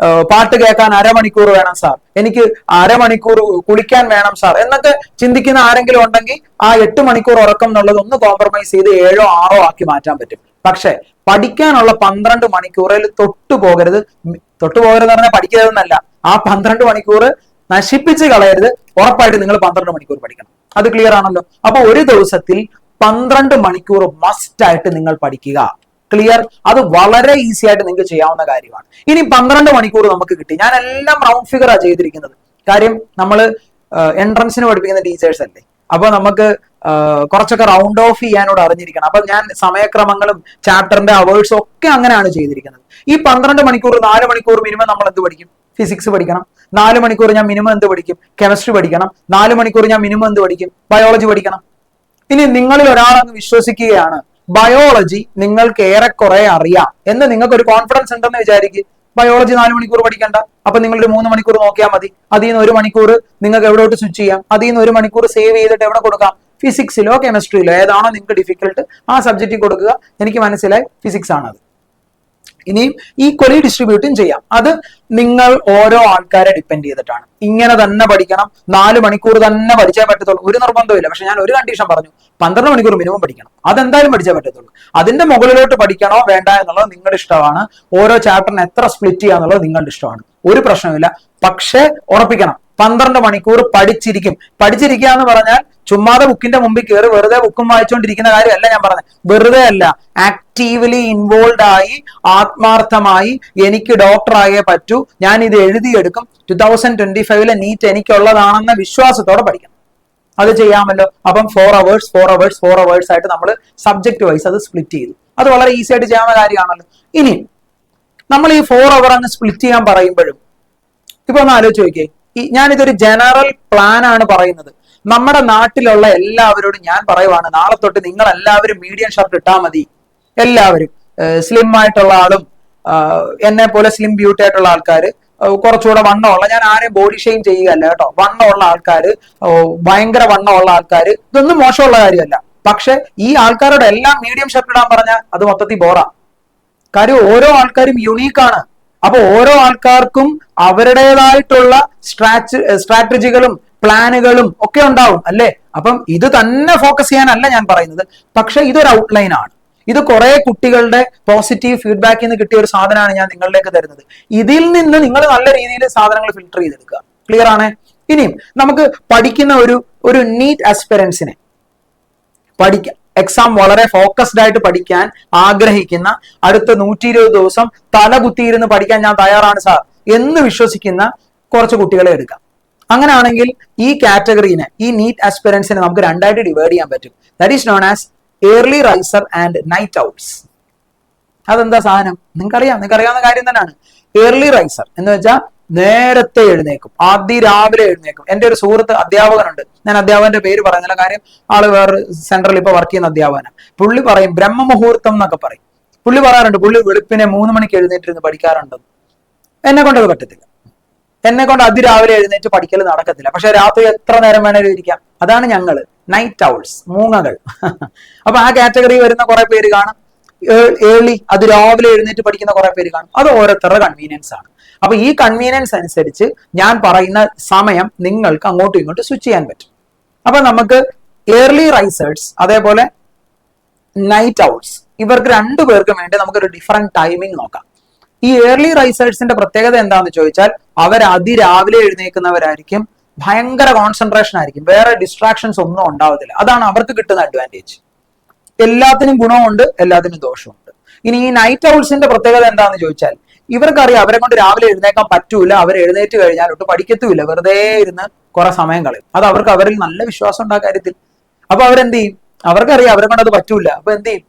പാട്ട് കേൾക്കാൻ 1/2 മണിക്കൂർ വേണം സാർ, എനിക്ക് 1/2 മണിക്കൂർ കുളിക്കാൻ വേണം സാർ എന്നൊക്കെ ചിന്തിക്കുന്ന ആരെങ്കിലും ഉണ്ടെങ്കിൽ ആ 8 മണിക്കൂർ ഉറക്കം എന്നുള്ളത് ഒന്ന് കോംപ്രമൈസ് ചെയ്ത് 7 or 6 ആക്കി മാറ്റാൻ പറ്റും. പക്ഷെ പഠിക്കാനുള്ള 12 മണിക്കൂറിൽ തൊട്ടുപോകരുത് എന്ന് പറഞ്ഞാൽ പഠിക്കരുതെന്നല്ല, ആ 12 മണിക്കൂർ നശിപ്പിച്ച് കളയരുത്. ഉറപ്പായിട്ട് നിങ്ങൾ 12 മണിക്കൂർ പഠിക്കണം. അത് ക്ലിയർ ആണല്ലോ? അപ്പൊ ഒരു ദിവസത്തിൽ 12 മണിക്കൂർ മസ്റ്റ് ആയിട്ട് നിങ്ങൾ പഠിക്കുക. ക്ലിയർ? അത് വളരെ ഈസി ആയിട്ട് നിങ്ങൾക്ക് ചെയ്യാവുന്ന കാര്യമാണ്. ഇനി 12 മണിക്കൂർ നമുക്ക് കിട്ടി. ഞാൻ എല്ലാം റൗണ്ട് ഫിഗറാ ചെയ്തിരിക്കുന്നത്. കാര്യം നമ്മൾ എൻട്രൻസിന് പഠിപ്പിക്കുന്ന ടീച്ചേഴ്സ് അല്ലേ, അപ്പൊ നമുക്ക് കുറച്ചൊക്കെ റൗണ്ട് ഓഫ് ചെയ്യാനോട് അറിഞ്ഞിരിക്കണം. അപ്പൊ ഞാൻ സമയക്രമങ്ങളും ചാപ്റ്ററിന്റെ അവേഴ്സും ഒക്കെ അങ്ങനെയാണ് ചെയ്തിരിക്കുന്നത്. ഈ 12 മണിക്കൂർ 4 മണിക്കൂർ മിനിമം നമ്മൾ എന്ത് പഠിക്കും? ഫിസിക്സ് പഠിക്കണം. 4 മണിക്കൂർ ഞാൻ മിനിമം എന്ത് പഠിക്കും? കെമിസ്ട്രി പഠിക്കണം. 4 മണിക്കൂർ ഞാൻ മിനിമം എന്ത് പഠിക്കും? ബയോളജി പഠിക്കണം. ഇനി നിങ്ങളിൽ ഒരാളങ്ങ് വിശ്വസിക്കുകയാണ് ബയോളജി നിങ്ങൾക്ക് ഏറെക്കുറെ അറിയാം എന്ന് നിങ്ങൾക്ക് ഒരു കോൺഫിഡൻസ് ഉണ്ടെന്ന് വിചാരിക്കും. ബയോളജി 4 മണിക്കൂർ പഠിക്കണ്ട. അപ്പൊ നിങ്ങളൊരു 3 മണിക്കൂർ നോക്കിയാൽ മതി. അതിൽ നിന്ന് 1 മണിക്കൂർ നിങ്ങൾക്ക് എവിടോട്ട് സ്വിച്ച് ചെയ്യാം. അതിൽ നിന്ന് 1 മണിക്കൂർ സേവ് ചെയ്തിട്ട് എവിടെ കൊടുക്കാം? ഫിസിക്സിലോ കെമിസ്ട്രിയിലോ ഏതാണോ നിങ്ങൾക്ക് ഡിഫിക്കൽട്ട് ആ സബ്ജക്റ്റിൽ കൊടുക്കുക. എനിക്ക് മനസ്സിലായി ഫിസിക്സ് ആണത്. ഇനിയും ഈക്വലി ഡിസ്ട്രിബ്യൂട്ടും ചെയ്യാം. അത് നിങ്ങൾ ഓരോ ആൾക്കാരെ ഡിപ്പെൻഡ് ചെയ്തിട്ടാണ്. ഇങ്ങനെ തന്നെ പഠിക്കണം, 4 മണിക്കൂർ തന്നെ പഠിച്ചേ പറ്റത്തുള്ളൂ, ഒരു നിർബന്ധമില്ല. പക്ഷെ ഞാൻ ഒരു കണ്ടീഷൻ പറഞ്ഞു, 12 മണിക്കൂർ മിനിമം പഠിക്കണം. അതെന്തായാലും പഠിച്ചേ പറ്റത്തുള്ളൂ. അതിന്റെ മുകളിലോട്ട് പഠിക്കണോ വേണ്ട എന്നുള്ളത് നിങ്ങളുടെ ഇഷ്ടമാണ്. ഓരോ ചാപ്റ്ററിന് എത്ര സ്പ്ലിറ്റ് ചെയ്യാന്നുള്ളത് നിങ്ങളുടെ ഇഷ്ടമാണ്, ഒരു പ്രശ്നമില്ല. പക്ഷെ ഉറപ്പിക്കണം 12 മണിക്കൂർ പഠിച്ചിരിക്കും. പഠിച്ചിരിക്കുക എന്ന് പറഞ്ഞാൽ ചുമ്മാതെ ബുക്കിന്റെ മുമ്പിൽ കയറി വെറുതെ ബുക്കും വായിച്ചുകൊണ്ടിരിക്കുന്ന കാര്യമല്ല ഞാൻ പറഞ്ഞത്. വെറുതെ അല്ല, ആക്റ്റീവ്ലി ഇൻവോൾവ് ആയി ആത്മാർത്ഥമായി എനിക്ക് ഡോക്ടറായേ പറ്റൂ, ഞാൻ ഇത് എഴുതിയെടുക്കും, 2025 നീറ്റ് എനിക്കുള്ളതാണെന്ന വിശ്വാസത്തോടെ പഠിക്കണം. അത് ചെയ്യാമല്ലോ. അപ്പം 4 hours ആയിട്ട് നമ്മൾ സബ്ജക്ട് വൈസ് അത് സ്പ്ലിറ്റ് ചെയ്തു. അത് വളരെ ഈസി ആയിട്ട് ചെയ്യാവുന്ന കാര്യമാണല്ലോ. ഇനി നമ്മൾ ഈ 4 hour അങ്ങ് സ്പ്ലിറ്റ് ചെയ്യാൻ പറയുമ്പോഴും ഇപ്പൊ ഒന്ന് ആലോചിച്ച് നോക്കിയേ. ഞാനിതൊരു ജനറൽ പ്ലാൻ ആണ് പറയുന്നത്. നമ്മുടെ നാട്ടിലുള്ള എല്ലാവരോടും ഞാൻ പറയുവാണ്, നാളെ തൊട്ട് നിങ്ങൾ എല്ലാവരും മീഡിയം ഷർട്ട് ഇട്ടാൽ മതി. എല്ലാവരും സ്ലിം ആയിട്ടുള്ള ആളും എന്നെ പോലെ സ്ലിം ബ്യൂട്ടി ആയിട്ടുള്ള ആൾക്കാര്, കുറച്ചുകൂടെ വണ്ണമുള്ള, ഞാൻ ആരെയും ബോഡി ഷെയിം ചെയ്യുകയല്ല കേട്ടോ, വണ്ണമുള്ള ആൾക്കാര്, ഭയങ്കര വണ്ണമുള്ള ആൾക്കാര്, ഇതൊന്നും മോശമുള്ള കാര്യമല്ല. പക്ഷെ ഈ ആൾക്കാരോട് എല്ലാം മീഡിയം ഷർട്ട് ഇടാൻ പറഞ്ഞാൽ അത് മൊത്തത്തിൽ ബോറാ. കാര്യം ഓരോ ആൾക്കാരും യുണീക്കാണ്. അപ്പൊ ഓരോ ആൾക്കാർക്കും അവരുടേതായിട്ടുള്ള സ്ട്രാറ്റജികളും പ്ലാനുകളും ഒക്കെ ഉണ്ടാവും അല്ലേ. അപ്പം ഇത് തന്നെ ഫോക്കസ് ചെയ്യാനല്ല ഞാൻ പറയുന്നത്, പക്ഷെ ഇതൊരു ഔട്ട്ലൈൻ ആണ്. ഇത് കുറെ കുട്ടികളുടെ പോസിറ്റീവ് ഫീഡ്ബാക്കിൽ നിന്ന് കിട്ടിയ ഒരു സാധനമാണ് ഞാൻ നിങ്ങളിലേക്ക് തരുന്നത്. ഇതിൽ നിന്ന് നിങ്ങൾ നല്ല രീതിയിൽ സാധനങ്ങൾ ഫിൽട്ടർ ചെയ്തെടുക്കുക. ക്ലിയർ ആണ്? ഇനിയും നമുക്ക് പഠിക്കുന്ന ഒരു നീറ്റ് ആസ്പിറൻസിനെ പഠിക്കാം, എക്സാം വളരെ ഫോക്കസ്ഡ് ആയിട്ട് പഠിക്കാൻ ആഗ്രഹിക്കുന്ന, അടുത്ത 120 ദിവസം തല കുത്തിയിരുന്ന് പഠിക്കാൻ ഞാൻ തയ്യാറാണ് സാർ എന്ന് വിശ്വസിക്കുന്ന കുറച്ച് കുട്ടികളെ എടുക്കാം. അങ്ങനെയാണെങ്കിൽ ഈ കാറ്റഗറീനെ, ഈ നീറ്റ് ആസ്പിറൻസിനെ നമുക്ക് രണ്ടായിട്ട് ഡിവൈഡ് ചെയ്യാൻ പറ്റും. That is known as early riser and night owls. അതെന്താ സാധനം? നിങ്ങൾക്ക് അറിയാവുന്ന കാര്യം തന്നെയാണ്. ഏർലി റൈസർ എന്ന് വെച്ചാൽ നേരത്തെ എഴുന്നേക്കും, രാവിലെ എഴുന്നേക്കും. എന്റെ ഒരു സുഹൃത്ത് അധ്യാപകനുണ്ട്, ഞാൻ അധ്യാപകന്റെ പേര് പറയുന്നില്ല, കാര്യം ആള് വേറെ സെൻട്രൽ ഇപ്പൊ വർക്ക് ചെയ്യുന്ന അധ്യാപകനാണ്. പുള്ളി പറയും ബ്രഹ്മമുഹൂർത്തം എന്നൊക്കെ പറയും. പുള്ളി പറയാറുണ്ട് പുള്ളി വെളുപ്പിനെ 3 മണിക്ക് എഴുന്നേറ്റിരുന്ന് പഠിക്കാറുണ്ടെന്ന്. എന്നെ കൊണ്ട് അത് പറ്റത്തില്ല. എന്നെ കൊണ്ട് അതിരാവിലെ എഴുന്നേറ്റ് പഠിക്കൽ നടക്കത്തില്ല. പക്ഷെ രാത്രി എത്ര നേരം വേണേലും ഇരിക്കാം. അതാണ് ഞങ്ങള് നൈറ്റ് ഔൾസ്, മൂങ്ങകൾ. അപ്പൊ ആ കാറ്റഗറി വരുന്ന കുറെ പേര് കാണും. ഏർലി അതിരാവിലെ എഴുന്നേറ്റ് പഠിക്കുന്ന കുറെ പേര് കാണും. അത് ഓരോരുത്തരുടെ കൺവീനിയൻസ് ആണ്. അപ്പൊ ഈ കൺവീനിയൻസ് അനുസരിച്ച് ഞാൻ പറയുന്ന സമയം നിങ്ങൾക്ക് അങ്ങോട്ടും ഇങ്ങോട്ടും സ്വിച്ച് ചെയ്യാൻ പറ്റും. അപ്പൊ നമുക്ക് ഏർലി റൈസേഴ്സ് അതേപോലെ നൈറ്റ് ഔൾസ്, ഇവർക്ക് രണ്ടുപേർക്കും വേണ്ടി നമുക്കൊരു ഡിഫറെന്റ് ടൈമിംഗ് നോക്കാം. ഈ ഏർലി റൈസേഴ്സിന്റെ പ്രത്യേകത എന്താണെന്ന് ചോദിച്ചാൽ അവർ അതിരാവിലെ എഴുന്നേൽക്കുന്നവരായിരിക്കും. ഭയങ്കര കോൺസെൻട്രേഷൻ ആയിരിക്കും, വേറെ ഡിസ്ട്രാക്ഷൻസ് ഒന്നും ഉണ്ടാവത്തില്ല. അതാണ് അവർക്ക് കിട്ടുന്ന അഡ്വാൻറ്റേജ്. എല്ലാത്തിനും ഗുണമുണ്ട്, എല്ലാത്തിനും ദോഷമുണ്ട്. ഇനി ഈ നൈറ്റ് ഔൾസിന്റെ പ്രത്യേകത എന്താണെന്ന് ചോദിച്ചാൽ ഇവർക്കറിയാം അവരെ കൊണ്ട് രാവിലെ എഴുന്നേക്കാൻ പറ്റൂല, അവർ എഴുന്നേറ്റ് കഴിഞ്ഞാൽ ഒട്ട് പഠിക്കത്തുമില്ല, വെറുതെ ഇരുന്ന് കുറെ സമയം കളയും. അത് അവർക്ക് അവരിൽ നല്ല വിശ്വാസം ഉണ്ട് ആ കാര്യത്തിൽ. അപ്പൊ അവരെന്ത് ചെയ്യും? അവർക്കറിയാം അവരെ കൊണ്ട് അത് പറ്റൂല. അപ്പൊ എന്ത് ചെയ്യും?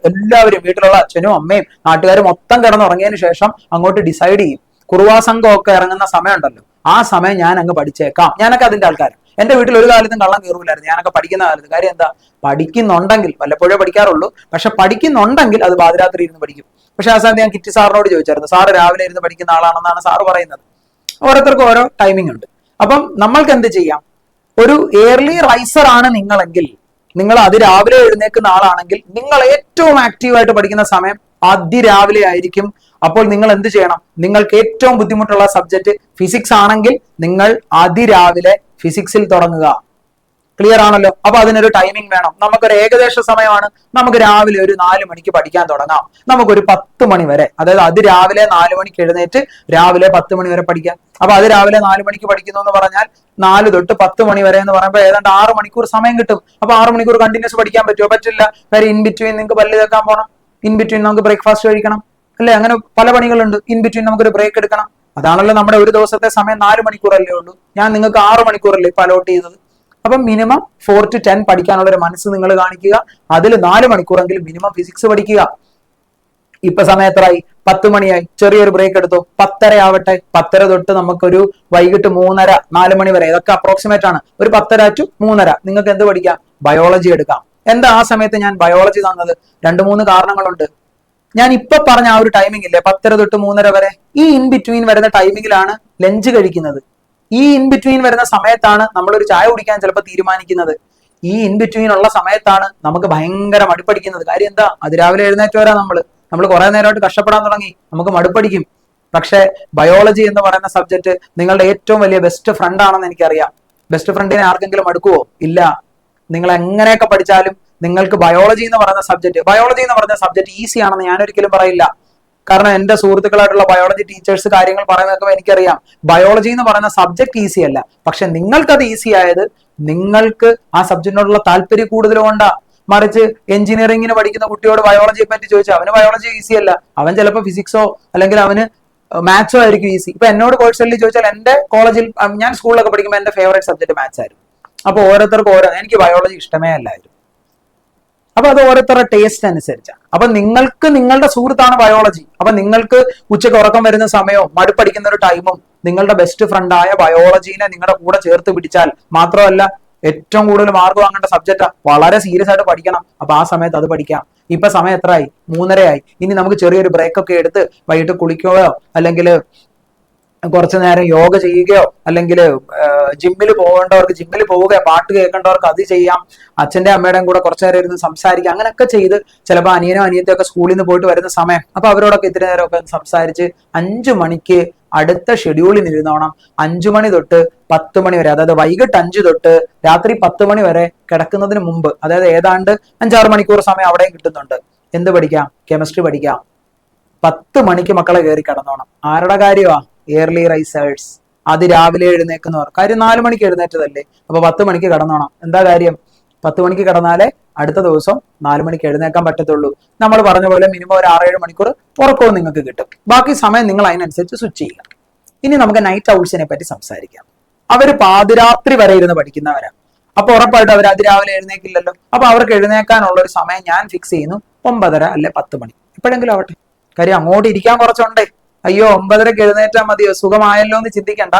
എല്ലാവരും വീട്ടിലുള്ള അച്ഛനും അമ്മയും നാട്ടുകാരും മൊത്തം കിടന്നുറങ്ങിയതിന് ശേഷം അങ്ങോട്ട് ഡിസൈഡ് ചെയ്യും. കുറുവാ സംഘം ഒക്കെ ഇറങ്ങുന്ന സമയം ഉണ്ടല്ലോ, ആ സമയം ഞാൻ അങ്ങ് പഠിച്ചേക്കാം. ഞാനൊക്കെ അതിന്റെ ആൾക്കാരാണ്. എന്റെ വീട്ടിൽ ഒരു കാലത്തും കള്ളം കയറൂലായിരുന്നു ഞാനൊക്കെ പഠിക്കുന്ന കാലത്ത്. കാര്യം എന്താ? പഠിക്കുന്നുണ്ടെങ്കിൽ, വല്ലപ്പോഴേ പഠിക്കാറുള്ളൂ, പക്ഷെ പഠിക്കുന്നുണ്ടെങ്കിൽ അത് പാതിരാത്രി ഇരുന്ന് പഠിക്കും. പക്ഷെ ആ സമയത്ത് ഞാൻ കിറ്റി സാറിനോട് ചോദിച്ചായിരുന്നു, സാറ് രാവിലെ ഇരുന്ന് പഠിക്കുന്ന ആളാണെന്നാണ് സാറ് പറയുന്നത്. ഓരോരുത്തർക്കും ഓരോ ടൈമിംഗ് ഉണ്ട്. അപ്പം നമ്മൾക്ക് എന്ത് ചെയ്യാം? ഒരു ഏർലി റൈസർ ആണ് നിങ്ങളെങ്കിൽ, നിങ്ങൾ അതിരാവിലെ എഴുന്നേക്കുന്ന ആളാണെങ്കിൽ നിങ്ങൾ ഏറ്റവും ആക്റ്റീവായിട്ട് പഠിക്കുന്ന സമയം അതിരാവിലെ ആയിരിക്കും. അപ്പോൾ നിങ്ങൾ എന്ത് ചെയ്യണം? നിങ്ങൾക്ക് ഏറ്റവും ബുദ്ധിമുട്ടുള്ള സബ്ജക്ട് ഫിസിക്സ് ആണെങ്കിൽ നിങ്ങൾ അതിരാവിലെ ഫിസിക്സിൽ തുടങ്ങുക. ക്ലിയർ ആണല്ലോ? അപ്പൊ അതിനൊരു ടൈമിംഗ് വേണം. നമുക്കൊരു ഏകദേശ സമയമാണ്. നമുക്ക് രാവിലെ ഒരു 4 മണിക്ക് പഠിക്കാൻ തുടങ്ങാം. നമുക്കൊരു 10 മണി വരെ, അതായത് അതിരാവിലെ 4 മണിക്ക് എഴുന്നേറ്റ് രാവിലെ 10 മണി വരെ പഠിക്കാം. അപ്പൊ അതിരാവിലെ 4 മണിക്ക് പഠിക്കുന്നു എന്ന് പറഞ്ഞാൽ 4 തൊട്ട് 10 മണി വരെ എന്ന് പറയുമ്പോൾ ഏതാണ്ട് 6 മണിക്കൂർ സമയം കിട്ടും. അപ്പൊ 6 മണിക്കൂർ കണ്ടിന്യൂസ് പഠിക്കാൻ പറ്റുമോ? പറ്റില്ല. കാര്യം ഇൻ ബിറ്റ്വീൻ നിങ്ങൾക്ക് പല്ല് തേക്കാൻ പോകണം, ഇൻ ബിറ്റ്വീൻ നമുക്ക് ബ്രേക്ക്ഫാസ്റ്റ് കഴിക്കണം, അല്ലെ? അങ്ങനെ പല പണികളുണ്ട്. ഇൻ ബിറ്റ്വീൻ നമുക്കൊരു ബ്രേക്ക് എടുക്കണം. അതാണല്ലോ നമ്മുടെ ഒരു ദിവസത്തെ സമയം. 4 മണിക്കൂറല്ലേ ഉള്ളൂ. ഞാൻ നിങ്ങൾക്ക് 6 മണിക്കൂറല്ലേ ഇപ്പൊ അലോട്ട് ചെയ്തത്. അപ്പം മിനിമം 4 to 10 പഠിക്കാനുള്ള ഒരു മനസ്സ് നിങ്ങൾ കാണിക്കുക. അതിൽ 4 മണിക്കൂറെങ്കിലും മിനിമം ഫിസിക്സ് പഠിക്കുക. ഇപ്പൊ സമയം എത്രയായി? 10 മണിയായി. ചെറിയൊരു ബ്രേക്ക് എടുത്തു, 10:30 ആവട്ടെ. 10:30 തൊട്ട് നമുക്കൊരു വൈകിട്ട് 3:30 4 മണി വരെ, ഇതൊക്കെ അപ്രോക്സിമേറ്റ് ആണ്. ഒരു 10:30 to 3:30 നിങ്ങൾക്ക് എന്ത് പഠിക്കാം? ബയോളജി എടുക്കാം. എന്താ ആ സമയത്ത് ഞാൻ ബയോളജി തന്നത്? 2-3 കാരണങ്ങളുണ്ട്. ഞാൻ ഇപ്പൊ പറഞ്ഞ ആ ഒരു ടൈമിംഗ് ഇല്ലേ, 10:30 തൊട്ട് 3:30 വരെ, ഈ ഇൻ ബിറ്റ്വീൻ വരുന്ന ടൈമിങ്ങിലാണ് ലഞ്ച് കഴിക്കുന്നത്. ഈ ഇൻ ബിറ്റ്വീൻ വരുന്ന സമയത്താണ് നമ്മളൊരു ചായ കുടിക്കാൻ ചിലപ്പോൾ തീരുമാനിക്കുന്നത്. ഈ ഇൻ ബിറ്റ്വീൻ ഉള്ള സമയത്താണ് നമുക്ക് ഭയങ്കര മടുപ്പടിക്കുന്നത്. കാര്യം എന്താ? അതിരാവിലെ എഴുന്നേറ്റ് വരാം. നമ്മൾ കുറെ നേരമായിട്ട് കഷ്ടപ്പെടാൻ തുടങ്ങി, നമുക്ക് മടുപ്പടിക്കും. പക്ഷെ ബയോളജി എന്ന് പറയുന്ന സബ്ജക്ട് നിങ്ങളുടെ ഏറ്റവും വലിയ ബെസ്റ്റ് ഫ്രണ്ട് ആണെന്ന് എനിക്കറിയാം. ബെസ്റ്റ് ഫ്രണ്ടിനെ ആർക്കെങ്കിലും മടുക്കുവോ? ഇല്ല. നിങ്ങൾ എങ്ങനെയൊക്കെ പഠിച്ചാലും നിങ്ങൾക്ക് ബയോളജി എന്ന് പറയുന്ന സബ്ജക്ട് ഈസി ആണെന്ന് ഞാൻ ഒരിക്കലും പറയില്ല. കാരണം എന്റെ സുഹൃത്തുക്കളായിട്ടുള്ള ബയോളജി ടീച്ചേഴ്സ് കാര്യങ്ങൾ പറയുന്നതൊക്കെ എനിക്കറിയാം. ബയോളജി എന്ന് പറയുന്ന സബ്ജക്ട് ഈസി അല്ല, പക്ഷെ നിങ്ങൾക്കത് ഈസി ആയത് നിങ്ങൾക്ക് ആ സബ്ജക്റ്റിനോടുള്ള താല്പര്യം കൂടുതലുകൊണ്ടാ. മറിച്ച് എഞ്ചിനീയറിംഗിന് പഠിക്കുന്ന കുട്ടിയോട് ബയോളജിയെ പറ്റി ചോദിച്ചാൽ അവന് ബയോളജി ഈസി അല്ല. അവൻ ചിലപ്പോൾ ഫിസിക്സോ അല്ലെങ്കിൽ അവന് മാത്സോ ആയിരിക്കും ഈസി. ഇപ്പൊ എന്നോട് പേഴ്സണലി ചോദിച്ചാൽ എന്റെ കോളേജിൽ ഞാൻ സ്കൂളിലൊക്കെ പഠിക്കുമ്പോൾ എന്റെ ഫേവറേറ്റ് സബ്ജക്ട് മാത്സ് ആയിരുന്നു. അപ്പൊ ഓരോരുത്തർക്കും എനിക്ക് ബയോളജി ഇഷ്ടമേ അല്ലായിരുന്നു. അപ്പൊ അത് ഓരോരുത്തരുടെ ടേസ്റ്റ് അനുസരിച്ചാണ്. അപ്പൊ നിങ്ങൾക്ക് നിങ്ങളുടെ സുഹൃത്താണ് ബയോളജി. അപ്പൊ നിങ്ങൾക്ക് ഉച്ചയ്ക്ക് ഉറക്കം വരുന്ന സമയവും മടുപ്പടിക്കുന്ന ഒരു ടൈമും നിങ്ങളുടെ ബെസ്റ്റ് ഫ്രണ്ടായ ബയോളജീനെ നിങ്ങളുടെ കൂടെ ചേർത്ത് പിടിച്ചാൽ മാത്രമല്ല ഏറ്റവും കൂടുതൽ മാർക്ക് വാങ്ങേണ്ട സബ്ജക്റ്റാ. വളരെ സീരിയസ് ആയിട്ട് പഠിക്കണം. അപ്പൊ ആ സമയത്ത് അത് പഠിക്കാം. ഇപ്പൊ സമയം എത്രയായി? 3:30 ആയി. ഇനി നമുക്ക് ചെറിയൊരു ബ്രേക്ക് ഒക്കെ എടുത്ത് വൈകിട്ട് കുളിക്കുകയോ അല്ലെങ്കിൽ കുറച്ചു നേരം യോഗ ചെയ്യുകയോ അല്ലെങ്കിൽ ജിമ്മിൽ പോകേണ്ടവർക്ക് ജിമ്മിൽ പോവുകയോ പാട്ട് കേൾക്കേണ്ടവർക്ക് അത് ചെയ്യാം. അച്ഛന്റെ അമ്മയുടെയും കൂടെ കുറച്ചു നേരം ഇരുന്ന് സംസാരിക്കുക. അങ്ങനെയൊക്കെ ചെയ്ത് ചിലപ്പോൾ അനിയനോ അനിയത്തോ ഒക്കെ സ്കൂളിൽ നിന്ന് പോയിട്ട് വരുന്ന സമയം അപ്പൊ അവരോടൊക്കെ ഇത്തിരി നേരമൊക്കെ സംസാരിച്ച് 5 മണിക്ക് അടുത്ത ഷെഡ്യൂളിൽ ഇരുന്നോണം. 5 മണി തൊട്ട് 10 മണി വരെ, അതായത് വൈകിട്ട് 5 തൊട്ട് രാത്രി 10 മണി വരെ കിടക്കുന്നതിന് മുമ്പ്, അതായത് ഏതാണ്ട് 5-6 മണിക്കൂർ സമയം അവിടെയും കിട്ടുന്നുണ്ട്. എന്ത് പഠിക്കാം? കെമിസ്ട്രി പഠിക്കാം. 10 മണിക്ക് മക്കളെ കയറി കിടന്നോണം. ആരുടെ കാര്യമാ? ഏർലി റൈസേഴ്സ്, അതിരാവിലെ എഴുന്നേക്കുന്നവർ. കാര്യം 4 മണിക്ക് എഴുന്നേറ്റതല്ലേ, അപ്പൊ 10 മണിക്ക് കിടന്നോണം. എന്താ കാര്യം? 10 മണിക്ക് കിടന്നാലേ അടുത്ത ദിവസം 4 മണിക്ക് എഴുന്നേക്കാൻ പറ്റത്തുള്ളൂ. നമ്മൾ പറഞ്ഞ പോലെ മിനിമം ഒരു 6-7 മണിക്കൂർ ഉറക്കവും നിങ്ങൾക്ക് കിട്ടും. ബാക്കി സമയം നിങ്ങൾ അതിനനുസരിച്ച് സ്വിച്ച് ചെയ്യുക. ഇനി നമുക്ക് നൈറ്റ് ഔൾസിനെ പറ്റി സംസാരിക്കാം. അവര് പാതിരാത്രി വരെ ഇരുന്ന് പഠിക്കുന്നവരാ. അപ്പൊ ഉറപ്പായിട്ടും അവർ അതിരാവിലെ എഴുന്നേക്കില്ലല്ലോ. അപ്പൊ അവർക്ക് എഴുന്നേക്കാനുള്ള ഒരു സമയം ഞാൻ ഫിക്സ് ചെയ്യുന്നു 9:30 അല്ലെ 10 മണി, എപ്പോഴെങ്കിലും ആവട്ടെ. കാര്യം അങ്ങോട്ട് ഇരിക്കാൻ കുറച്ചുണ്ടേ. അയ്യോ 9:30 എഴുന്നേറ്റാൽ മതിയോ, സുഖമായല്ലോ എന്ന് ചിന്തിക്കണ്ട.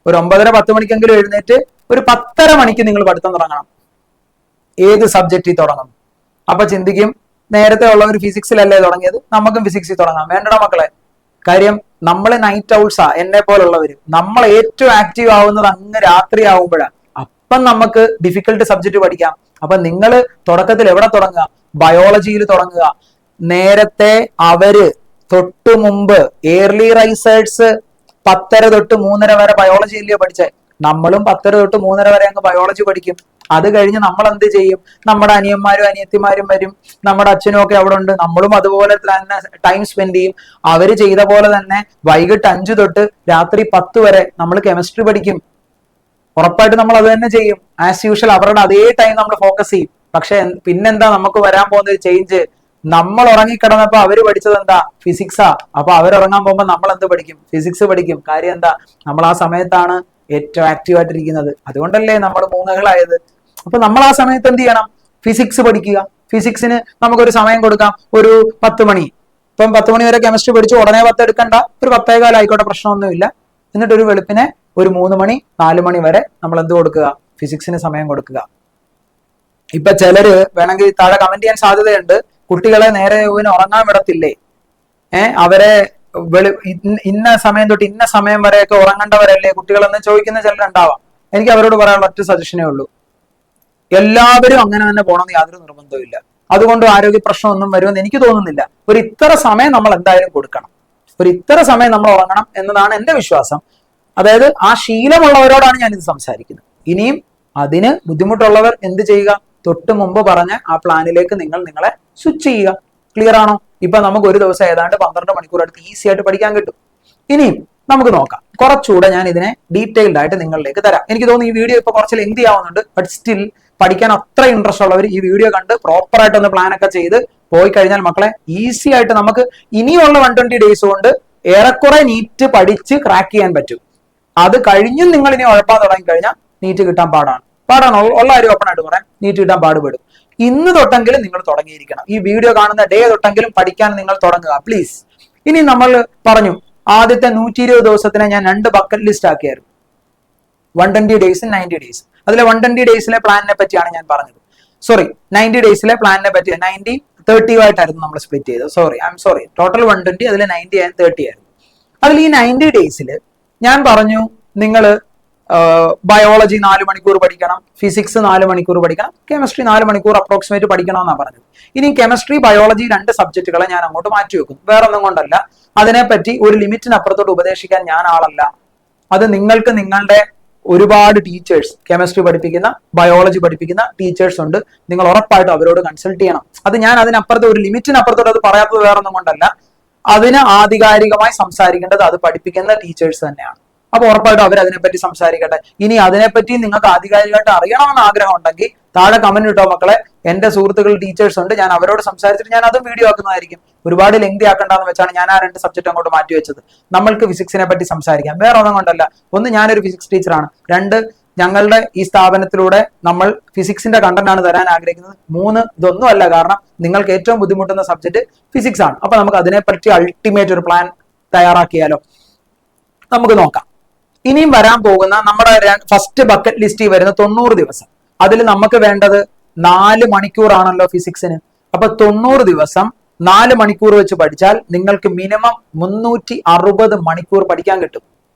ഒരു 9:30-10 മണിക്കെങ്കിലും എഴുന്നേറ്റ് ഒരു 10:30 മണിക്ക് നിങ്ങൾ പഠിത്തം തുടങ്ങണം. ഏത് സബ്ജക്റ്റിൽ തുടങ്ങും? അപ്പൊ ചിന്തിക്കും, നേരത്തെ ഉള്ളവർ ഫിസിക്സിലല്ലേ തുടങ്ങിയത്, നമുക്കും ഫിസിക്സിൽ തുടങ്ങാം. വേണ്ടടാ മക്കളെ. കാര്യം നമ്മൾ നൈറ്റ് ഔൾസാ, എന്നെ പോലുള്ളവര്. നമ്മൾ ഏറ്റവും ആക്റ്റീവ് ആവുന്നത് അങ്ങ് രാത്രി ആവുമ്പോഴാണ്. അപ്പം നമുക്ക് ഡിഫിക്കൽട്ട് സബ്ജക്ട് പഠിക്കാം. അപ്പൊ നിങ്ങൾ തുടക്കത്തിൽ എവിടെ തുടങ്ങുക? ബയോളജിയിൽ തുടങ്ങുക. നേരത്തെ അവര് തൊട്ടു മുമ്പ് ഏർലി റൈസേഴ്സ് 10:30 തൊട്ട് 3:30 വരെ ബയോളജി ഇല്ലയോ പഠിച്ചേ? നമ്മളും 10:30 തൊട്ട് 3:30 വരെ അങ്ങ് ബയോളജി പഠിക്കും. അത് കഴിഞ്ഞ് നമ്മൾ എന്ത് ചെയ്യും? നമ്മുടെ അനിയന്മാരും അനിയത്തിമാരും വരും, നമ്മുടെ അച്ഛനും ഒക്കെ അവിടെ ഉണ്ട്. നമ്മളും അതുപോലെ തന്നെ ടൈം സ്പെൻഡ് ചെയ്യും. അവര് ചെയ്ത പോലെ തന്നെ വൈകിട്ട് 5 തൊട്ട് രാത്രി 10 വരെ നമ്മൾ കെമിസ്ട്രി പഠിക്കും. ഉറപ്പായിട്ട് നമ്മൾ അത് തന്നെ ചെയ്യും. ആസ് യൂഷ്വൽ അവരുടെ അതേ ടൈം നമ്മൾ ഫോക്കസ് ചെയ്യും. പക്ഷെ പിന്നെന്താ നമുക്ക് വരാൻ പോകുന്ന ഒരു ചേഞ്ച്? നമ്മൾ ഉറങ്ങിക്കിടന്നപ്പോ അവര് പഠിച്ചത് എന്താ? ഫിസിക്സാ. അപ്പൊ അവരുറങ്ങാൻ പോകുമ്പോൾ നമ്മൾ എന്ത് പഠിക്കും? ഫിസിക്സ് പഠിക്കും. കാര്യം എന്താ? നമ്മൾ ആ സമയത്താണ് ഏറ്റവും ആക്റ്റീവ് ആയിട്ടിരിക്കുന്നത്. അതുകൊണ്ടല്ലേ നമ്മൾ മൂങ്ങകളായത്. അപ്പൊ നമ്മൾ ആ സമയത്ത് എന്ത് ചെയ്യണം? ഫിസിക്സ് പഠിക്കുക. ഫിസിക്സിന് നമുക്കൊരു സമയം കൊടുക്കാം, ഒരു 10 മണി. ഇപ്പം 10 മണി വരെ കെമിസ്ട്രി പഠിച്ചു, ഉടനെ 10 എടുക്കണ്ട, ഒരു 10:15 ആയിക്കോട്ടെ, പ്രശ്നമൊന്നുമില്ല. എന്നിട്ട് ഒരു വെളുപ്പിനെ ഒരു 3 മണി 4 മണി വരെ നമ്മൾ എന്ത് കൊടുക്കുക? ഫിസിക്സിന് സമയം കൊടുക്കുക. ഇപ്പൊ ചിലര് വേണമെങ്കിൽ താഴെ കമന്റ് ചെയ്യാൻ സാധ്യതയുണ്ട്, കുട്ടികളെ നേരെ ഉറങ്ങാൻ വിടത്തില്ലേ, അവരെ ഇന്ന സമയം തൊട്ട് ഇന്ന സമയം വരെയൊക്കെ ഉറങ്ങേണ്ടവരല്ലേ കുട്ടികളെന്ന് ചോദിക്കുന്ന ചിലരുണ്ടാവാം. എനിക്ക് അവരോട് പറയാനുള്ള ഒറ്റ സജഷനേ ഉള്ളൂ, എല്ലാവരും അങ്ങനെ തന്നെ പോകണമെന്ന് യാതൊരു നിർബന്ധവും ഇല്ല. അതുകൊണ്ട് ആരോഗ്യ പ്രശ്നമൊന്നും വരുമെന്ന് എനിക്ക് തോന്നുന്നില്ല. ഒരു ഇത്ര സമയം നമ്മൾ എന്തായാലും കൊടുക്കണം, ഒരു ഇത്ര സമയം നമ്മൾ ഉറങ്ങണം എന്നതാണ് എന്റെ വിശ്വാസം. അതായത് ആ ശീലമുള്ളവരോടാണ് ഞാനിത് സംസാരിക്കുന്നത്. ഇനിയും അതിന് ബുദ്ധിമുട്ടുള്ളവർ എന്ത് ചെയ്യുക? തൊട്ട് മുമ്പ് പറഞ്ഞ ആ പ്ലാനിലേക്ക് നിങ്ങളെ സ്വിച്ച് ചെയ്യുക. ക്ലിയർ ആണോ? ഇപ്പൊ നമുക്ക് ഒരു ദിവസം ഏതാണ്ട് 12 മണിക്കൂർ അടുത്ത് ഈസി ആയിട്ട് പഠിക്കാൻ കിട്ടും. ഇനിയും നമുക്ക് നോക്കാം, കുറച്ചുകൂടെ ഞാൻ ഇതിനെ ഡീറ്റെയിൽഡ് ആയിട്ട് നിങ്ങളിലേക്ക് തരാം. എനിക്ക് തോന്നുന്നു ഈ വീഡിയോ ഇപ്പൊ കുറച്ച് ലെങ്തി ആവുന്നുണ്ട്. ബട്ട് സ്റ്റിൽ പഠിക്കാൻ അത്ര ഇൻട്രസ്റ്റ് ഉള്ളവർ ഈ വീഡിയോ കണ്ട് പ്രോപ്പർ ആയിട്ട് ഒന്ന് പ്ലാൻ ഒക്കെ ചെയ്ത് പോയി കഴിഞ്ഞാൽ മക്കളെ ഈസി ആയിട്ട് നമുക്ക് ഇനിയുള്ള 120 ഡേയ്സ് കൊണ്ട് ഏറെക്കുറെ നീറ്റ് പഠിച്ച് ക്രാക്ക് ചെയ്യാൻ പറ്റും. അത് കഴിഞ്ഞും നിങ്ങൾ ഇനി ഉഴപ്പാൻ തുടങ്ങി കഴിഞ്ഞാൽ നീറ്റ് കിട്ടാൻ പാടാണ്. ഉള്ള കാര്യം ഓപ്പൺ ആയിട്ട് പറയാം, നീറ്റ് കിട്ടാൻ പാടുപെടും. ഇന്ന് തൊട്ടെങ്കിലും നിങ്ങൾ തുടങ്ങിയിരിക്കണം. ഈ വീഡിയോ കാണുന്ന ഡേ തൊട്ടെങ്കിലും പഠിക്കാൻ നിങ്ങൾ തുടങ്ങുക പ്ലീസ്. ഇനി നമ്മൾ പറഞ്ഞു ആദ്യത്തെ 120 ദിവസത്തിനെ ഞാൻ 2 ബക്കറ്റ് ലിസ്റ്റ് ആക്കിയായിരുന്നു, 120 ഡേയ്സും 90 ഡേയ്സ്. അതിലെ 120 ഡേയ്സിലെ പ്ലാനിനെ പറ്റിയാണ് ഞാൻ പറഞ്ഞത്. സോറി, 90 ഡേയ്സിലെ പ്ലാനിനെ പറ്റി 90-30 ആയിട്ടായിരുന്നു നമ്മൾ സ്പ്ലിറ്റ് ചെയ്തത്. സോറി, ടോട്ടൽ 120, അതിൽ 90 and 30 ആയിരുന്നു. അതിൽ ഈ 90 ഡേയ്സിൽ ഞാൻ പറഞ്ഞു നിങ്ങൾ ബയോളജി 4 മണിക്കൂർ പഠിക്കണം, ഫിസിക്സ് 4 മണിക്കൂർ പഠിക്കണം, കെമിസ്ട്രി 4 മണിക്കൂർ അപ്രോക്സിമേറ്റ് പഠിക്കണം എന്നാണ് പറഞ്ഞത്. ഇനി കെമിസ്ട്രി ബയോളജി 2 സബ്ജക്റ്റുകളെ ഞാൻ അങ്ങോട്ട് മാറ്റി വെക്കും. വേറെ ഒന്നും കൊണ്ടല്ല, അതിനെപ്പറ്റി ഒരു ലിമിറ്റിനപ്പുറത്തോട്ട് ഉപദേശിക്കാൻ ഞാൻ ആളല്ല. അത് നിങ്ങൾക്ക് നിങ്ങളുടെ ഒരുപാട് ടീച്ചേഴ്സ്, കെമിസ്ട്രി പഠിപ്പിക്കുന്ന ബയോളജി പഠിപ്പിക്കുന്ന ടീച്ചേഴ്സ് ഉണ്ട്, നിങ്ങൾ ഉറപ്പായിട്ടും അവരോട് കൺസൾട്ട് ചെയ്യണം. അത് ഞാൻ അതിനപ്പുറത്ത് ഒരു ലിമിറ്റിനപ്പുറത്തോട്ട് അത് പറയാത്തത് വേറെ ഒന്നും കൊണ്ടല്ല, അതിന് ആധികാരികമായി സംസാരിക്കേണ്ടത് അത് പഠിപ്പിക്കുന്ന ടീച്ചേഴ്സ് തന്നെയാണ്. അപ്പൊ ഉറപ്പായിട്ടും അവർ അതിനെപ്പറ്റി സംസാരിക്കട്ടെ. ഇനി അതിനെപ്പറ്റി നിങ്ങൾക്ക് ആധികാരികമായിട്ട് അറിയണമെന്ന് ആഗ്രഹം ഉണ്ടെങ്കിൽ താഴെ കമന്റ് ഇട്ടോ മക്കളെ. എന്റെ സുഹൃത്തുക്കൾ ടീച്ചേഴ്സ് ഉണ്ട്, ഞാൻ അവരോട് സംസാരിച്ചിട്ട് ഞാൻ അതും വീഡിയോ ആക്കുന്നതായിരിക്കും. ഒരുപാട് ലെങ്തി ആക്കണ്ടെന്ന് വെച്ചാണ് ഞാൻ ആ 2 സബ്ജക്ട് അങ്ങോട്ട് മാറ്റി വെച്ചത്. നമ്മൾക്ക് ഫിസിക്സിനെ പറ്റി സംസാരിക്കാം, വേറെ ഒന്നും കൊണ്ടല്ല. 1, ഞാനൊരു ഫിസിക്സ് ടീച്ചറാണ്. 2, ഞങ്ങളുടെ ഈ സ്ഥാപനത്തിലൂടെ നമ്മൾ ഫിസിക്സിന്റെ കണ്ടന്റ് ആണ് തരാൻ ആഗ്രഹിക്കുന്നത്. 3, ഇതൊന്നുമല്ല, കാരണം നിങ്ങൾക്ക് ഏറ്റവും ബുദ്ധിമുട്ടുന്ന സബ്ജക്ട് ഫിസിക്സ് ആണ്. അപ്പൊ നമുക്ക് അതിനെപ്പറ്റി അൾട്ടിമേറ്റ് ഒരു പ്ലാൻ തയ്യാറാക്കിയാലോ? നമുക്ക് നോക്കാം. ഇനിയും വരാൻ പോകുന്ന നമ്മുടെ ഫസ്റ്റ് ബക്കറ്റ് ലിസ്റ്റിൽ വരുന്ന 90 ദിവസം, അതിൽ നമുക്ക് വേണ്ടത് 4 മണിക്കൂറാണല്ലോ ഫിസിക്സിന്. അപ്പൊ 90 ദിവസം 4 മണിക്കൂർ വെച്ച് പഠിച്ചാൽ നിങ്ങൾക്ക് മിനിമം 360 മണിക്കൂർ പഠിക്കാൻ കിട്ടും.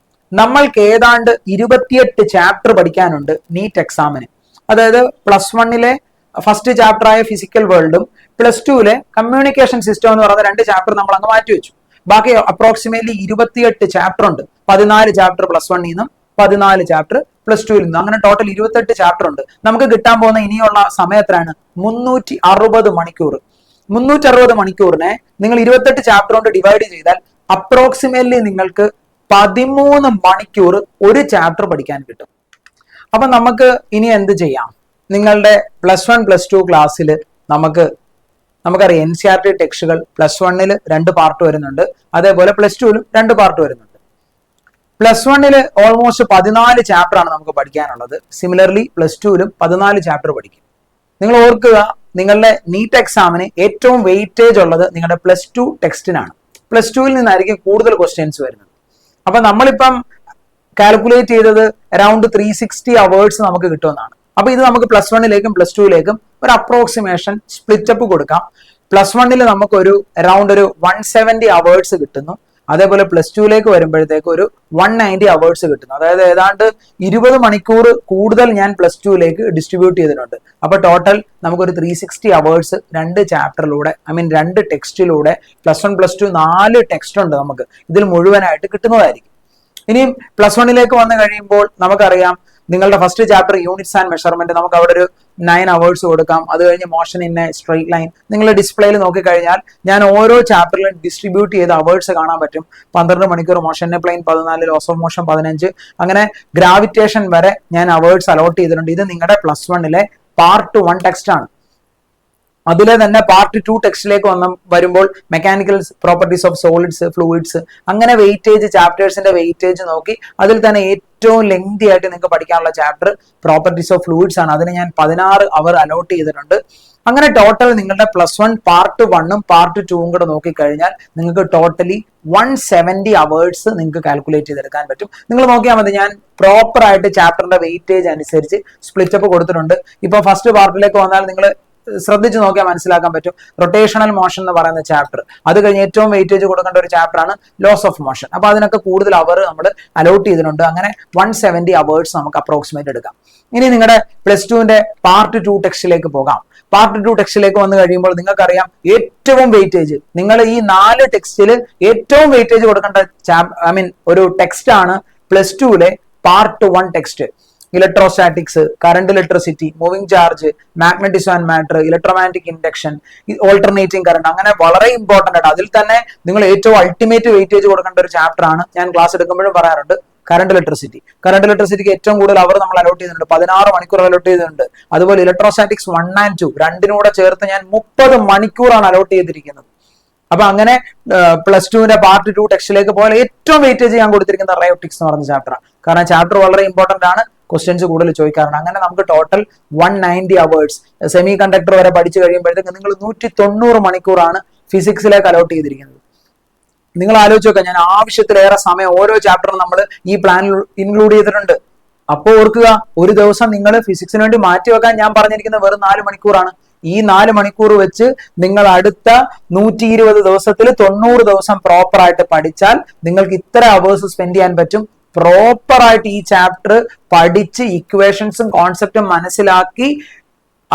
നമ്മൾക്ക് ഏതാണ്ട് 28 ചാപ്റ്റർ പഠിക്കാനുണ്ട് നീറ്റ് എക്സാമിന്. അതായത് +1 ഫസ്റ്റ് ചാപ്റ്റർ ആയ ഫിസിക്കൽ വേൾഡും +2 കമ്മ്യൂണിക്കേഷൻ സിസ്റ്റം എന്ന് പറയുന്ന 2 ചാപ്റ്റർ നമ്മൾ അങ്ങ് മാറ്റി വെച്ചു. ബാക്കി അപ്രോക്സിമേറ്റ്ലി 28 ചാപ്റ്റർ ഉണ്ട്. 14 ചാപ്റ്റർ +1 നിന്നും 14 ചാപ്റ്റർ +2 നിന്നും, അങ്ങനെ ടോട്ടൽ 28 ചാപ്റ്റർ ഉണ്ട്. നമുക്ക് കിട്ടാൻ പോകുന്ന ഇനിയുള്ള സമയത്താണ് 360 മണിക്കൂർ. 360 മണിക്കൂറിനെ നിങ്ങൾ 28 ചാപ്റ്റർ കൊണ്ട് ഡിവൈഡ് ചെയ്താൽ അപ്രോക്സിമേറ്റ്ലി നിങ്ങൾക്ക് 13 മണിക്കൂർ ഒരു ചാപ്റ്റർ പഠിക്കാൻ കിട്ടും. അപ്പൊ നമുക്ക് ഇനി എന്ത് ചെയ്യാം? നിങ്ങളുടെ +1 +2 ക്ലാസ്സിൽ നമുക്കറിയാം NCERT ടെക്സ്റ്റുകൾ +1 2 പാർട്ട് വരുന്നുണ്ട്, അതേപോലെ +2 2 പാർട്ട് വരുന്നുണ്ട്. പ്ലസ് വണ്ണിൽ ഓൾമോസ്റ്റ് 14 ചാപ്റ്റർ ആണ് നമുക്ക് പഠിക്കാനുള്ളത്. സിമിലർലി പ്ലസ് ടുവിലും 14 ചാപ്റ്റർ പഠിക്കും. നിങ്ങൾ ഓർക്കുക, നിങ്ങളുടെ നീറ്റ് എക്സാമിന് ഏറ്റവും വെയിറ്റേജ് ഉള്ളത് നിങ്ങളുടെ പ്ലസ് ടു ടെക്സ്റ്റിനാണ്. പ്ലസ് ടുവിൽ നിന്നായിരിക്കും കൂടുതൽ ക്വസ്റ്റ്യൻസ് വരുന്നത്. അപ്പൊ നമ്മളിപ്പം കാൽക്കുലേറ്റ് ചെയ്തത് അറൌണ്ട് 360 അവേഴ്സ് നമുക്ക് കിട്ടുമെന്നാണ്. അപ്പൊ ഇത് നമുക്ക് പ്ലസ് വണ്ണിലേക്കും പ്ലസ് ടുവിലേക്കും ഒരു അപ്രോക്സിമേഷൻ സ്പ്ലിറ്റപ്പ് കൊടുക്കാം. പ്ലസ് വണ്ണിൽ നമുക്കൊരു അറൌണ്ട് ഒരു 170 അവേഴ്സ് കിട്ടുന്നു. അതേപോലെ പ്ലസ് ടുവിലേക്ക് വരുമ്പോഴത്തേക്ക് ഒരു 190 അവേഴ്സ് കിട്ടുന്നു. അതായത് ഏതാണ്ട് 20 മണിക്കൂർ കൂടുതൽ ഞാൻ പ്ലസ് ടുവിലേക്ക് ഡിസ്ട്രിബ്യൂട്ട് ചെയ്തിട്ടുണ്ട്. അപ്പൊ ടോട്ടൽ നമുക്കൊരു 360 അവേഴ്സ് 2 ചാപ്റ്ററിലൂടെ, രണ്ട് ടെക്സ്റ്റിലൂടെ, plus one plus two 4 text ഉണ്ട് നമുക്ക് ഇതിൽ മുഴുവനായിട്ട് കിട്ടുന്നതായിരിക്കും. ഇനിയും പ്ലസ് വണ്ണിലേക്ക് വന്നു കഴിയുമ്പോൾ നമുക്കറിയാം, നിങ്ങളുടെ first chapter units and measurement, നമുക്ക് അവിടെ ഒരു 9 അവേഴ്സ് കൊടുക്കാം. അത് കഴിഞ്ഞ് motion in A straight line, നിങ്ങൾ ഡിസ്പ്ലേയിൽ നോക്കിക്കഴിഞ്ഞാൽ ഞാൻ ഓരോ ചാപ്റ്ററിലും ഡിസ്ട്രിബ്യൂട്ട് ചെയ്ത അവേഴ്സ് കാണാൻ പറ്റും. 12 മണിക്കൂർ motion in a plane 14, laws of motion 15, അങ്ങനെ ഗ്രാവിറ്റേഷൻ വരെ ഞാൻ അവേഴ്സ് അലോട്ട് ചെയ്തിട്ടുണ്ട്. ഇത് നിങ്ങളുടെ പ്ലസ് വണ്ണിലെ പാർട്ട് 1 ടെക്സ്റ്റ് ആണ്. അതിലെ തന്നെ പാർട്ട് 2 ടെക്സ്റ്റിലേക്ക് വരുമ്പോൾ mechanical properties of solids, fluids, അങ്ങനെ വെയിറ്റേജ്, ചാപ്റ്റേഴ്സിന്റെ വെയിറ്റേജ് നോക്കി അതിൽ തന്നെ ഏറ്റവും ലെങ്തി ആയിട്ട് നിങ്ങൾക്ക് പഠിക്കാനുള്ള ചാപ്റ്റർ പ്രോപ്പർട്ടീസ് ഓഫ് ഫ്ലൂയിഡ്സ് ആണ്. അതിന് ഞാൻ 16 അവർ അലോട്ട് ചെയ്തിട്ടുണ്ട്. അങ്ങനെ ടോട്ടൽ നിങ്ങളുടെ പ്ലസ് വൺ പാർട്ട് 1ഉം പാർട്ട് 2ഉം കൂടെ നോക്കിക്കഴിഞ്ഞാൽ നിങ്ങൾക്ക് ടോട്ടലി 170 അവേഴ്സ് നിങ്ങൾക്ക് കാൽക്കുലേറ്റ് ചെയ്തെടുക്കാൻ പറ്റും. നിങ്ങൾ നോക്കിയാൽ മതി, ഞാൻ പ്രോപ്പർ ആയിട്ട് ചാപ്റ്ററിന്റെ വെയിറ്റേജ് അനുസരിച്ച് സ്പ്ലിറ്റപ്പ് കൊടുത്തിട്ടുണ്ട്. ഇപ്പൊ ഫസ്റ്റ് പാർട്ടിലേക്ക് വന്നാൽ നിങ്ങൾ ശ്രദ്ധിച്ച് നോക്കിയാൽ മനസ്സിലാക്കാൻ പറ്റും. റൊട്ടേഷണൽ മോഷൻ എന്ന് പറയുന്ന ചാപ്റ്റർ, അത് കഴിഞ്ഞ് ഏറ്റവും വെയിറ്റേജ് കൊടുക്കേണ്ട ഒരു ചാപ്റ്റർ ആണ് ലോസ് ഓഫ് മോഷൻ. അപ്പൊ അതിനൊക്കെ കൂടുതൽ അവർ നമ്മൾ അലോട്ട് ചെയ്തിട്ടുണ്ട്. അങ്ങനെ 170 അവേഴ്സ് നമുക്ക് അപ്രോക്സിമേറ്റ് എടുക്കാം. ഇനി നിങ്ങളുടെ പ്ലസ് ടുവിന്റെ പാർട്ട് 2 ടെക്സ്റ്റിലേക്ക് പോകാം. പാർട്ട് 2 ടെക്സ്റ്റിലേക്ക് വന്നു കഴിയുമ്പോൾ നിങ്ങൾക്കറിയാം, ഏറ്റവും വെയിറ്റേജ് നിങ്ങൾ ഈ 4 ടെക്സ്റ്റിൽ ഏറ്റവും വെയിറ്റേജ് കൊടുക്കേണ്ട ഒരു ടെക്സ്റ്റ് ആണ് പ്ലസ് ടുവിലെ part 1 text. Electrostatics, current electricity, moving charge, magnetism and matter, electromagnetic induction, alternating current, അങ്ങനെ വളരെ ഇമ്പോർട്ടന്റ് ആണ്. അതിൽ തന്നെ നിങ്ങൾ ഏറ്റവും അൾട്ടിമേറ്റ് വെയിറ്റേജ് കൊടുക്കേണ്ട ഒരു ചാപ്റ്റർ ആണ്, ഞാൻ ക്ലാസ് എടുക്കുമ്പോഴും പറയാറുണ്ട്, കറണ്ട് ഇലക്ട്രിസിറ്റി. കറണ്ട് ഇലക്ട്രിസിറ്റിക്ക് ഏറ്റവും കൂടുതൽ അവർ നമ്മൾ അലോട്ട് ചെയ്തിട്ടുണ്ട്, 16 മണിക്കൂർ അലോട്ട് ചെയ്തിട്ടുണ്ട്. അതുപോലെ ഇലക്ട്രോസ്റ്റാറ്റിക്സ് 1 and 2 രണ്ടിനൂടെ ചേർത്ത് ഞാൻ 30 മണിക്കൂറാണ് അലോട്ട് ചെയ്തിരിക്കുന്നത്. അപ്പൊ അങ്ങനെ പ്ലസ് ടുവിന്റെ പാർട്ട് 2 ടെക്സ്റ്റിലേക്ക് പോയാൽ ഏറ്റവും വെയിറ്റേജ് ഞാൻ കൊടുത്തിരിക്കുന്ന റയോട്ടിക്സ് എന്ന് പറഞ്ഞ ചാപ്റ്റർ, കാരണം ചാപ്റ്റർ വളരെ ഇമ്പോർട്ടന്റ് ആണ്, ക്വസ്റ്റ്യൻസ് കൂടുതൽ ചോദിക്കാറുണ്ട്. അങ്ങനെ നമുക്ക് ടോട്ടൽ 190 അവേഴ്സ്. സെമി കണ്ടക്ടർ വരെ പഠിച്ചു കഴിയുമ്പോഴത്തേക്ക് നിങ്ങൾ 190 മണിക്കൂറാണ് ഫിസിക്സിലേക്ക് അലോട്ട് ചെയ്തിരിക്കുന്നത്. നിങ്ങൾ ആലോചിച്ച് നോക്കുക, ഞാൻ ആവശ്യത്തിലേറെ സമയം ഓരോ ചാപ്റ്ററും നമ്മൾ ഈ പ്ലാനിൽ ഇൻക്ലൂഡ് ചെയ്തിട്ടുണ്ട്. അപ്പോൾ ഓർക്കുക, ഒരു ദിവസം നിങ്ങൾ ഫിസിക്സിന് വേണ്ടി മാറ്റി വെക്കാൻ ഞാൻ പറഞ്ഞിരിക്കുന്നത് വെറും 4 മണിക്കൂറാണ്. ഈ 4 മണിക്കൂർ വെച്ച് നിങ്ങൾ അടുത്ത 120 ദിവസത്തിൽ 90 ദിവസം പ്രോപ്പർ ആയിട്ട് പഠിച്ചാൽ നിങ്ങൾക്ക് ഇത്ര അവേഴ്സ് സ്പെൻഡ് ചെയ്യാൻ പറ്റും. പ്രോപ്പർ ആയിട്ട് ഈ ചാപ്റ്റർ പഠിച്ച് ഇക്വേഷൻസും കോൺസെപ്റ്റും മനസ്സിലാക്കി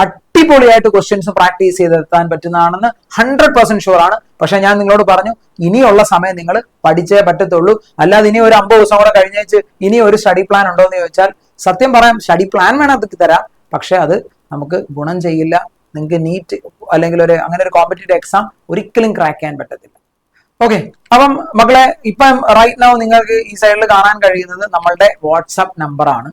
അടിപൊളിയായിട്ട് ക്വസ്റ്റ്യൻസ് പ്രാക്ടീസ് ചെയ്തെത്താൻ പറ്റുന്നതാണെന്ന് 100% ഷുവർ ആണ്. പക്ഷെ ഞാൻ നിങ്ങളോട് പറഞ്ഞു, ഇനിയുള്ള സമയം നിങ്ങൾ പഠിച്ചേ പറ്റത്തുള്ളൂ. അല്ലാതെ ഇനി ഒരു 50 ദിവസം കൂടെ കഴിഞ്ഞേച്ച് ഇനി ഒരു സ്റ്റഡി പ്ലാൻ ഉണ്ടോ എന്ന് ചോദിച്ചാൽ, സത്യം പറയാം, സ്റ്റഡി പ്ലാൻ വേണമെങ്കിൽ തരാം, പക്ഷെ അത് നമുക്ക് ഗുണം ചെയ്യില്ല. നിങ്ങൾക്ക് നീറ്റ് അല്ലെങ്കിൽ അങ്ങനെ ഒരു കോമ്പറ്റീവ് എക്സാം ഒരിക്കലും ക്രാക്ക് ചെയ്യാൻ പറ്റത്തില്ല. ഓക്കെ, അപ്പം മക്കളെ, ഇപ്പം റൈറ്റ് നൗ നിങ്ങൾക്ക് ഈ സൈഡിൽ കാണാൻ കഴിയുന്നത് നമ്മളുടെ വാട്സാപ്പ് നമ്പർ ആണ്.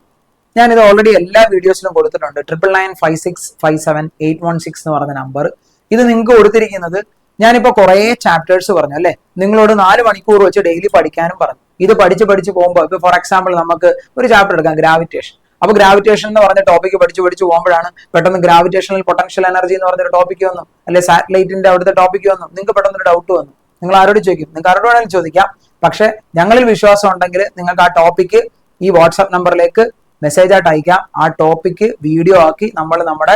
ഞാനിത് ഓൾറെഡി എല്ലാ വീഡിയോസിലും കൊടുത്തിട്ടുണ്ട്. 9995657816 എന്ന് പറഞ്ഞ നമ്പർ. ഇത് നിങ്ങൾക്ക് കൊടുത്തിരിക്കുന്നത്, ഞാനിപ്പോ കുറെ ചാപ്റ്റേഴ്സ് പറഞ്ഞു അല്ലെ, നിങ്ങളോട് 4 മണിക്കൂർ വെച്ച് ഡെയിലി പഠിക്കാനും പറഞ്ഞു. ഇത് പഠിച്ച് പോകുമ്പോൾ ഇപ്പൊ ഫോർ എക്സാമ്പിൾ നമുക്ക് ഒരു ചാപ്റ്റർ എടുക്കാം, ഗ്രാവിറ്റേഷൻ. അപ്പൊ ഗ്രാവിറ്റേഷൻ എന്ന് പറഞ്ഞ ടോപ്പിക്ക് പഠിച്ചു പോകുമ്പോഴാണ് പെട്ടെന്ന് ഗ്രാവിറ്റേഷണൽ പൊട്ടൻഷ്യൽ എനർജി എന്ന് പറഞ്ഞൊരു ടോപ്പിക്ക് വന്നു, അല്ലെ സാറ്റലൈറ്റിന്റെ അവിടുത്തെ ടോപ്പിക്ക് വന്നു, നിങ്ങൾക്ക് പെട്ടെന്നൊരു ഡൗട്ട് വന്നു. നിങ്ങൾ ആരോട് ചോദിക്കും? നിങ്ങൾക്ക് ആരോട് വേണമെങ്കിലും ചോദിക്കാം. പക്ഷെ ഞങ്ങളിൽ വിശ്വാസം ഉണ്ടെങ്കിൽ നിങ്ങൾക്ക് ആ ടോപ്പിക്ക് ഈ വാട്സാപ്പ് നമ്പറിലേക്ക് മെസ്സേജ് ആയിട്ട് അയക്കാം. ആ ടോപ്പിക്ക് വീഡിയോ ആക്കി നമ്മൾ നമ്മുടെ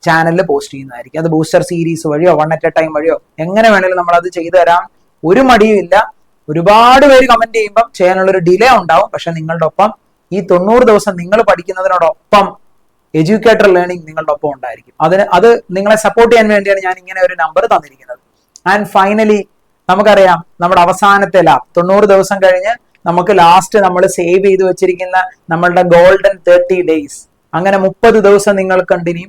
ചാനലിൽ പോസ്റ്റ് ചെയ്യുന്നതായിരിക്കും. അത് ബൂസ്റ്റർ സീരീസ് വഴിയോ 1 at a time വഴിയോ എങ്ങനെ വേണമെങ്കിലും നമ്മൾ അത് ചെയ്തു തരാം. ഒരു മടിയും ഇല്ല. ഒരുപാട് പേര് കമന്റ് ചെയ്യുമ്പോൾ ചെയ്യാനുള്ളൊരു ഡിലേ ഉണ്ടാവും. പക്ഷെ നിങ്ങളുടെ ഒപ്പം ഈ 90 ദിവസം നിങ്ങൾ പഠിക്കുന്നതിനോടൊപ്പം എഡ്യൂക്കേറ്റർ ലേണിംഗ് നിങ്ങളുടെ ഒപ്പം ഉണ്ടായിരിക്കും. അത് നിങ്ങളെ സപ്പോർട്ട് ചെയ്യാൻ വേണ്ടിയാണ് ഞാൻ ഇങ്ങനെ ഒരു നമ്പർ തന്നിരിക്കുന്നത്. ആൻഡ് ഫൈനലി നമുക്കറിയാം, നമ്മുടെ അവസാനത്തെ ലാബ് 90 ദിവസം കഴിഞ്ഞ് നമുക്ക് ലാസ്റ്റ് നമ്മൾ സേവ് ചെയ്ത് വെച്ചിരിക്കുന്ന നമ്മളുടെ ഗോൾഡൻ 30 days. അങ്ങനെ 30 ദിവസം നിങ്ങൾ കണ്ടിന്യൂ,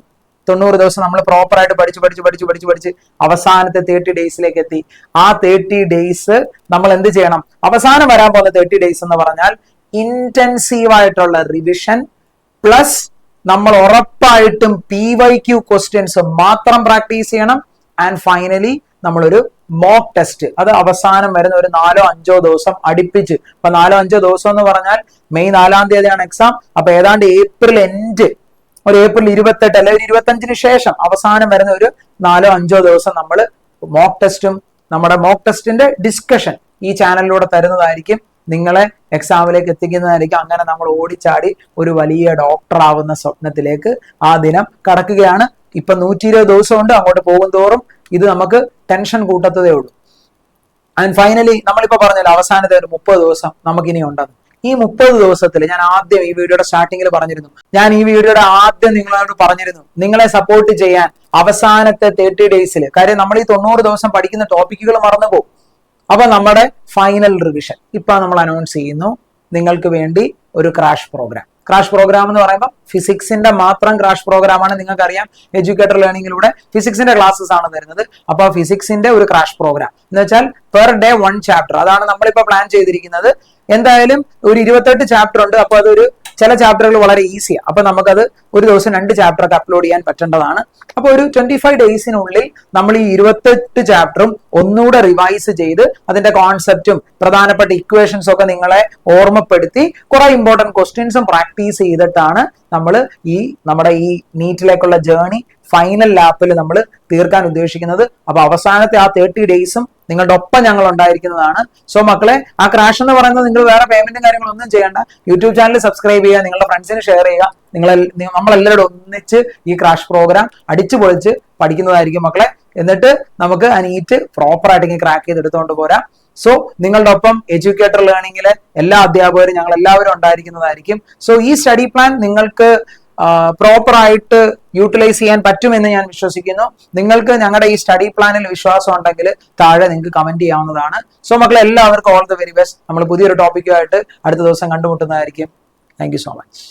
90 ദിവസം നമ്മൾ പ്രോപ്പർ ആയിട്ട് പഠിച്ച് അവസാനത്തെ 30 ഡേയ്സിലേക്ക് എത്തി. ആ 30 ഡേയ്സ് നമ്മൾ എന്ത് ചെയ്യണം? അവസാനം വരാൻ പോകുന്ന 30 ഡേയ്സ് എന്ന് പറഞ്ഞാൽ ഇന്റൻസീവ് ആയിട്ടുള്ള റിവിഷൻ പ്ലസ് നമ്മൾ ഉറപ്പായിട്ടും PYQ ക്വസ്റ്റ്യൻസ് മാത്രം പ്രാക്ടീസ് ചെയ്യണം. ആൻഡ് ഫൈനലി നമ്മളൊരു മോക്ക് ടെസ്റ്റ്, അത് അവസാനം വരുന്ന ഒരു 4-5 ദിവസം അടുപ്പിച്ച്. അപ്പൊ 4-5 ദിവസം എന്ന് പറഞ്ഞാൽ മെയ് 4-ാം തീയതിയാണ് എക്സാം. അപ്പൊ ഏതാണ്ട് ഏപ്രിൽ എൻഡ്, ഒരു ഏപ്രിൽ 28 അല്ലെങ്കിൽ 25 ശേഷം അവസാനം വരുന്ന ഒരു 4-5 ദിവസം നമ്മൾ മോക്ക് ടെസ്റ്റും നമ്മുടെ മോക്ക് ടെസ്റ്റിന്റെ ഡിസ്കഷൻ ഈ ചാനലിലൂടെ തരുന്നതായിരിക്കും, നിങ്ങളെ എക്സാമിലേക്ക് എത്തിക്കുന്നതായിരിക്കും. അങ്ങനെ നമ്മൾ ഓടിച്ചാടി ഒരു വലിയ ഡോക്ടർ ആവുന്ന സ്വപ്നത്തിലേക്ക് ആ ദിനം കടക്കുകയാണ്. ഇപ്പൊ 120 ദിവസമുണ്ട്, അങ്ങോട്ട് പോകും തോറും ഇത് നമുക്ക് ടെൻഷൻ കൂട്ടത്തതേ ഉള്ളൂ. ആൻഡ് ഫൈനലി നമ്മളിപ്പോ പറഞ്ഞല്ലോ അവസാനത്തെ ഒരു 30 ദിവസം നമുക്കിനി ഉണ്ടെന്ന്. ഈ 30 ദിവസത്തിൽ ഞാൻ ആദ്യം ഈ വീഡിയോയുടെ സ്റ്റാർട്ടിങ്ങിൽ പറഞ്ഞിരുന്നു, നിങ്ങളോട് പറഞ്ഞിരുന്നു, നിങ്ങളെ സപ്പോർട്ട് ചെയ്യാൻ അവസാനത്തെ 30 ഡേയ്സിൽ, കാര്യം നമ്മൾ ഈ 90 ദിവസം പഠിക്കുന്ന ടോപ്പിക്കുകൾ മറന്നു പോകും. അപ്പൊ നമ്മുടെ ഫൈനൽ റിവിഷൻ ഇപ്പൊ നമ്മൾ അനൗൺസ് ചെയ്യുന്നു, നിങ്ങൾക്ക് വേണ്ടി ഒരു ക്രാഷ് പ്രോഗ്രാം എന്ന് പറയുമ്പോൾ ഫിസിക്സിന്റെ മാത്രം ക്രാഷ് പ്രോഗ്രാമാണ്. നിങ്ങൾക്കറിയാം എഡ്യൂക്കേറ്റർ ലേണിംഗിലൂടെ ഫിസിക്സിന്റെ ക്ലാസ്സസ് ആണ് വരുന്നത്. അപ്പൊ ഫിസിക്സിന്റെ ഒരു ക്രാഷ് പ്രോഗ്രാം എന്ന് വെച്ചാൽ പെർ ഡേ 1 ചാപ്റ്റർ, അതാണ് നമ്മളിപ്പോ പ്ലാൻ ചെയ്തിരിക്കുന്നത്. എന്തായാലും ഒരു 28 ചാപ്റ്റർ ഉണ്ട്. അപ്പൊ അതൊരു ചില ചാപ്റ്ററുകൾ വളരെ ഈസിയാണ്. അപ്പൊ നമുക്കത് ഒരു ദിവസം 2 ചാപ്റ്റർ ഒക്കെ അപ്ലോഡ് ചെയ്യാൻ പറ്റേണ്ടതാണ്. അപ്പൊ ഒരു 25 ഡേയ്സിനുള്ളിൽ നമ്മൾ ഈ 28 ചാപ്റ്ററും ഒന്നുകൂടെ റിവൈസ് ചെയ്ത് അതിന്റെ കോൺസെപ്റ്റും പ്രധാനപ്പെട്ട ഇക്വേഷൻസ് ഒക്കെ നിങ്ങളെ ഓർമ്മപ്പെടുത്തി കുറെ ഇമ്പോർട്ടന്റ് ക്വസ്റ്റ്യൻസും പ്രാക്ടീസ് ചെയ്തിട്ടാണ് നമ്മൾ നമ്മുടെ ഈ നീറ്റിലേക്കുള്ള ജേർണി ഫൈനൽ ലാപ്പിൽ നമ്മൾ തീർക്കാൻ ഉദ്ദേശിക്കുന്നത്. അപ്പൊ അവസാനത്തെ ആ 30 ഡേയ്സും നിങ്ങളുടെ ഒപ്പം ഞങ്ങൾ ഉണ്ടായിരിക്കുന്നതാണ്. സോ മക്കളെ, ആ ക്രാഷ് എന്ന് പറയുന്നത് നിങ്ങൾ വേറെ പേയ്മെന്റും കാര്യങ്ങളൊന്നും ചെയ്യേണ്ട, യൂട്യൂബ് ചാനൽ സബ്സ്ക്രൈബ് ചെയ്യുക, നിങ്ങളുടെ ഫ്രണ്ട്സിന് ഷെയർ ചെയ്യുക. നമ്മളെല്ലാവരും ഒന്നിച്ച് ഈ ക്രാഷ് പ്രോഗ്രാം അടിച്ചു പൊളിച്ച് പഠിക്കുന്നതായിരിക്കും മക്കളെ. എന്നിട്ട് നമുക്ക് ആ നീറ്റ് പ്രോപ്പർ ആയിട്ട് ക്രാക്ക് ചെയ്ത് എടുത്തുകൊണ്ട് പോരാ. സോ നിങ്ങളുടെ ഒപ്പം എഡ്യൂക്കേറ്റർ ലേണിംഗിലെ എല്ലാ അധ്യാപകരും ഞങ്ങൾ എല്ലാവരും ഉണ്ടായിരിക്കുന്നതായിരിക്കും. സോ ഈ സ്റ്റഡി പ്ലാൻ നിങ്ങൾക്ക് പ്രോപ്പർ ആയിട്ട് യൂട്ടിലൈസ് ചെയ്യാൻ പറ്റുമെന്ന് ഞാൻ വിശ്വസിക്കുന്നു. നിങ്ങൾക്ക് ഞങ്ങളുടെ ഈ സ്റ്റഡി പ്ലാനിൽ വിശ്വാസം ഉണ്ടെങ്കിൽ താഴെ നിങ്ങൾക്ക് കമന്റ് ചെയ്യാവുന്നതാണ്. സോ മക്കളെ, എല്ലാവർക്കും ഓൾ ദി വെരി ബെസ്റ്റ്. നമ്മൾ പുതിയൊരു ടോപ്പിക്കുമായിട്ട് അടുത്ത ദിവസം കണ്ടുമുട്ടുന്നതായിരിക്കും. Thank you so much.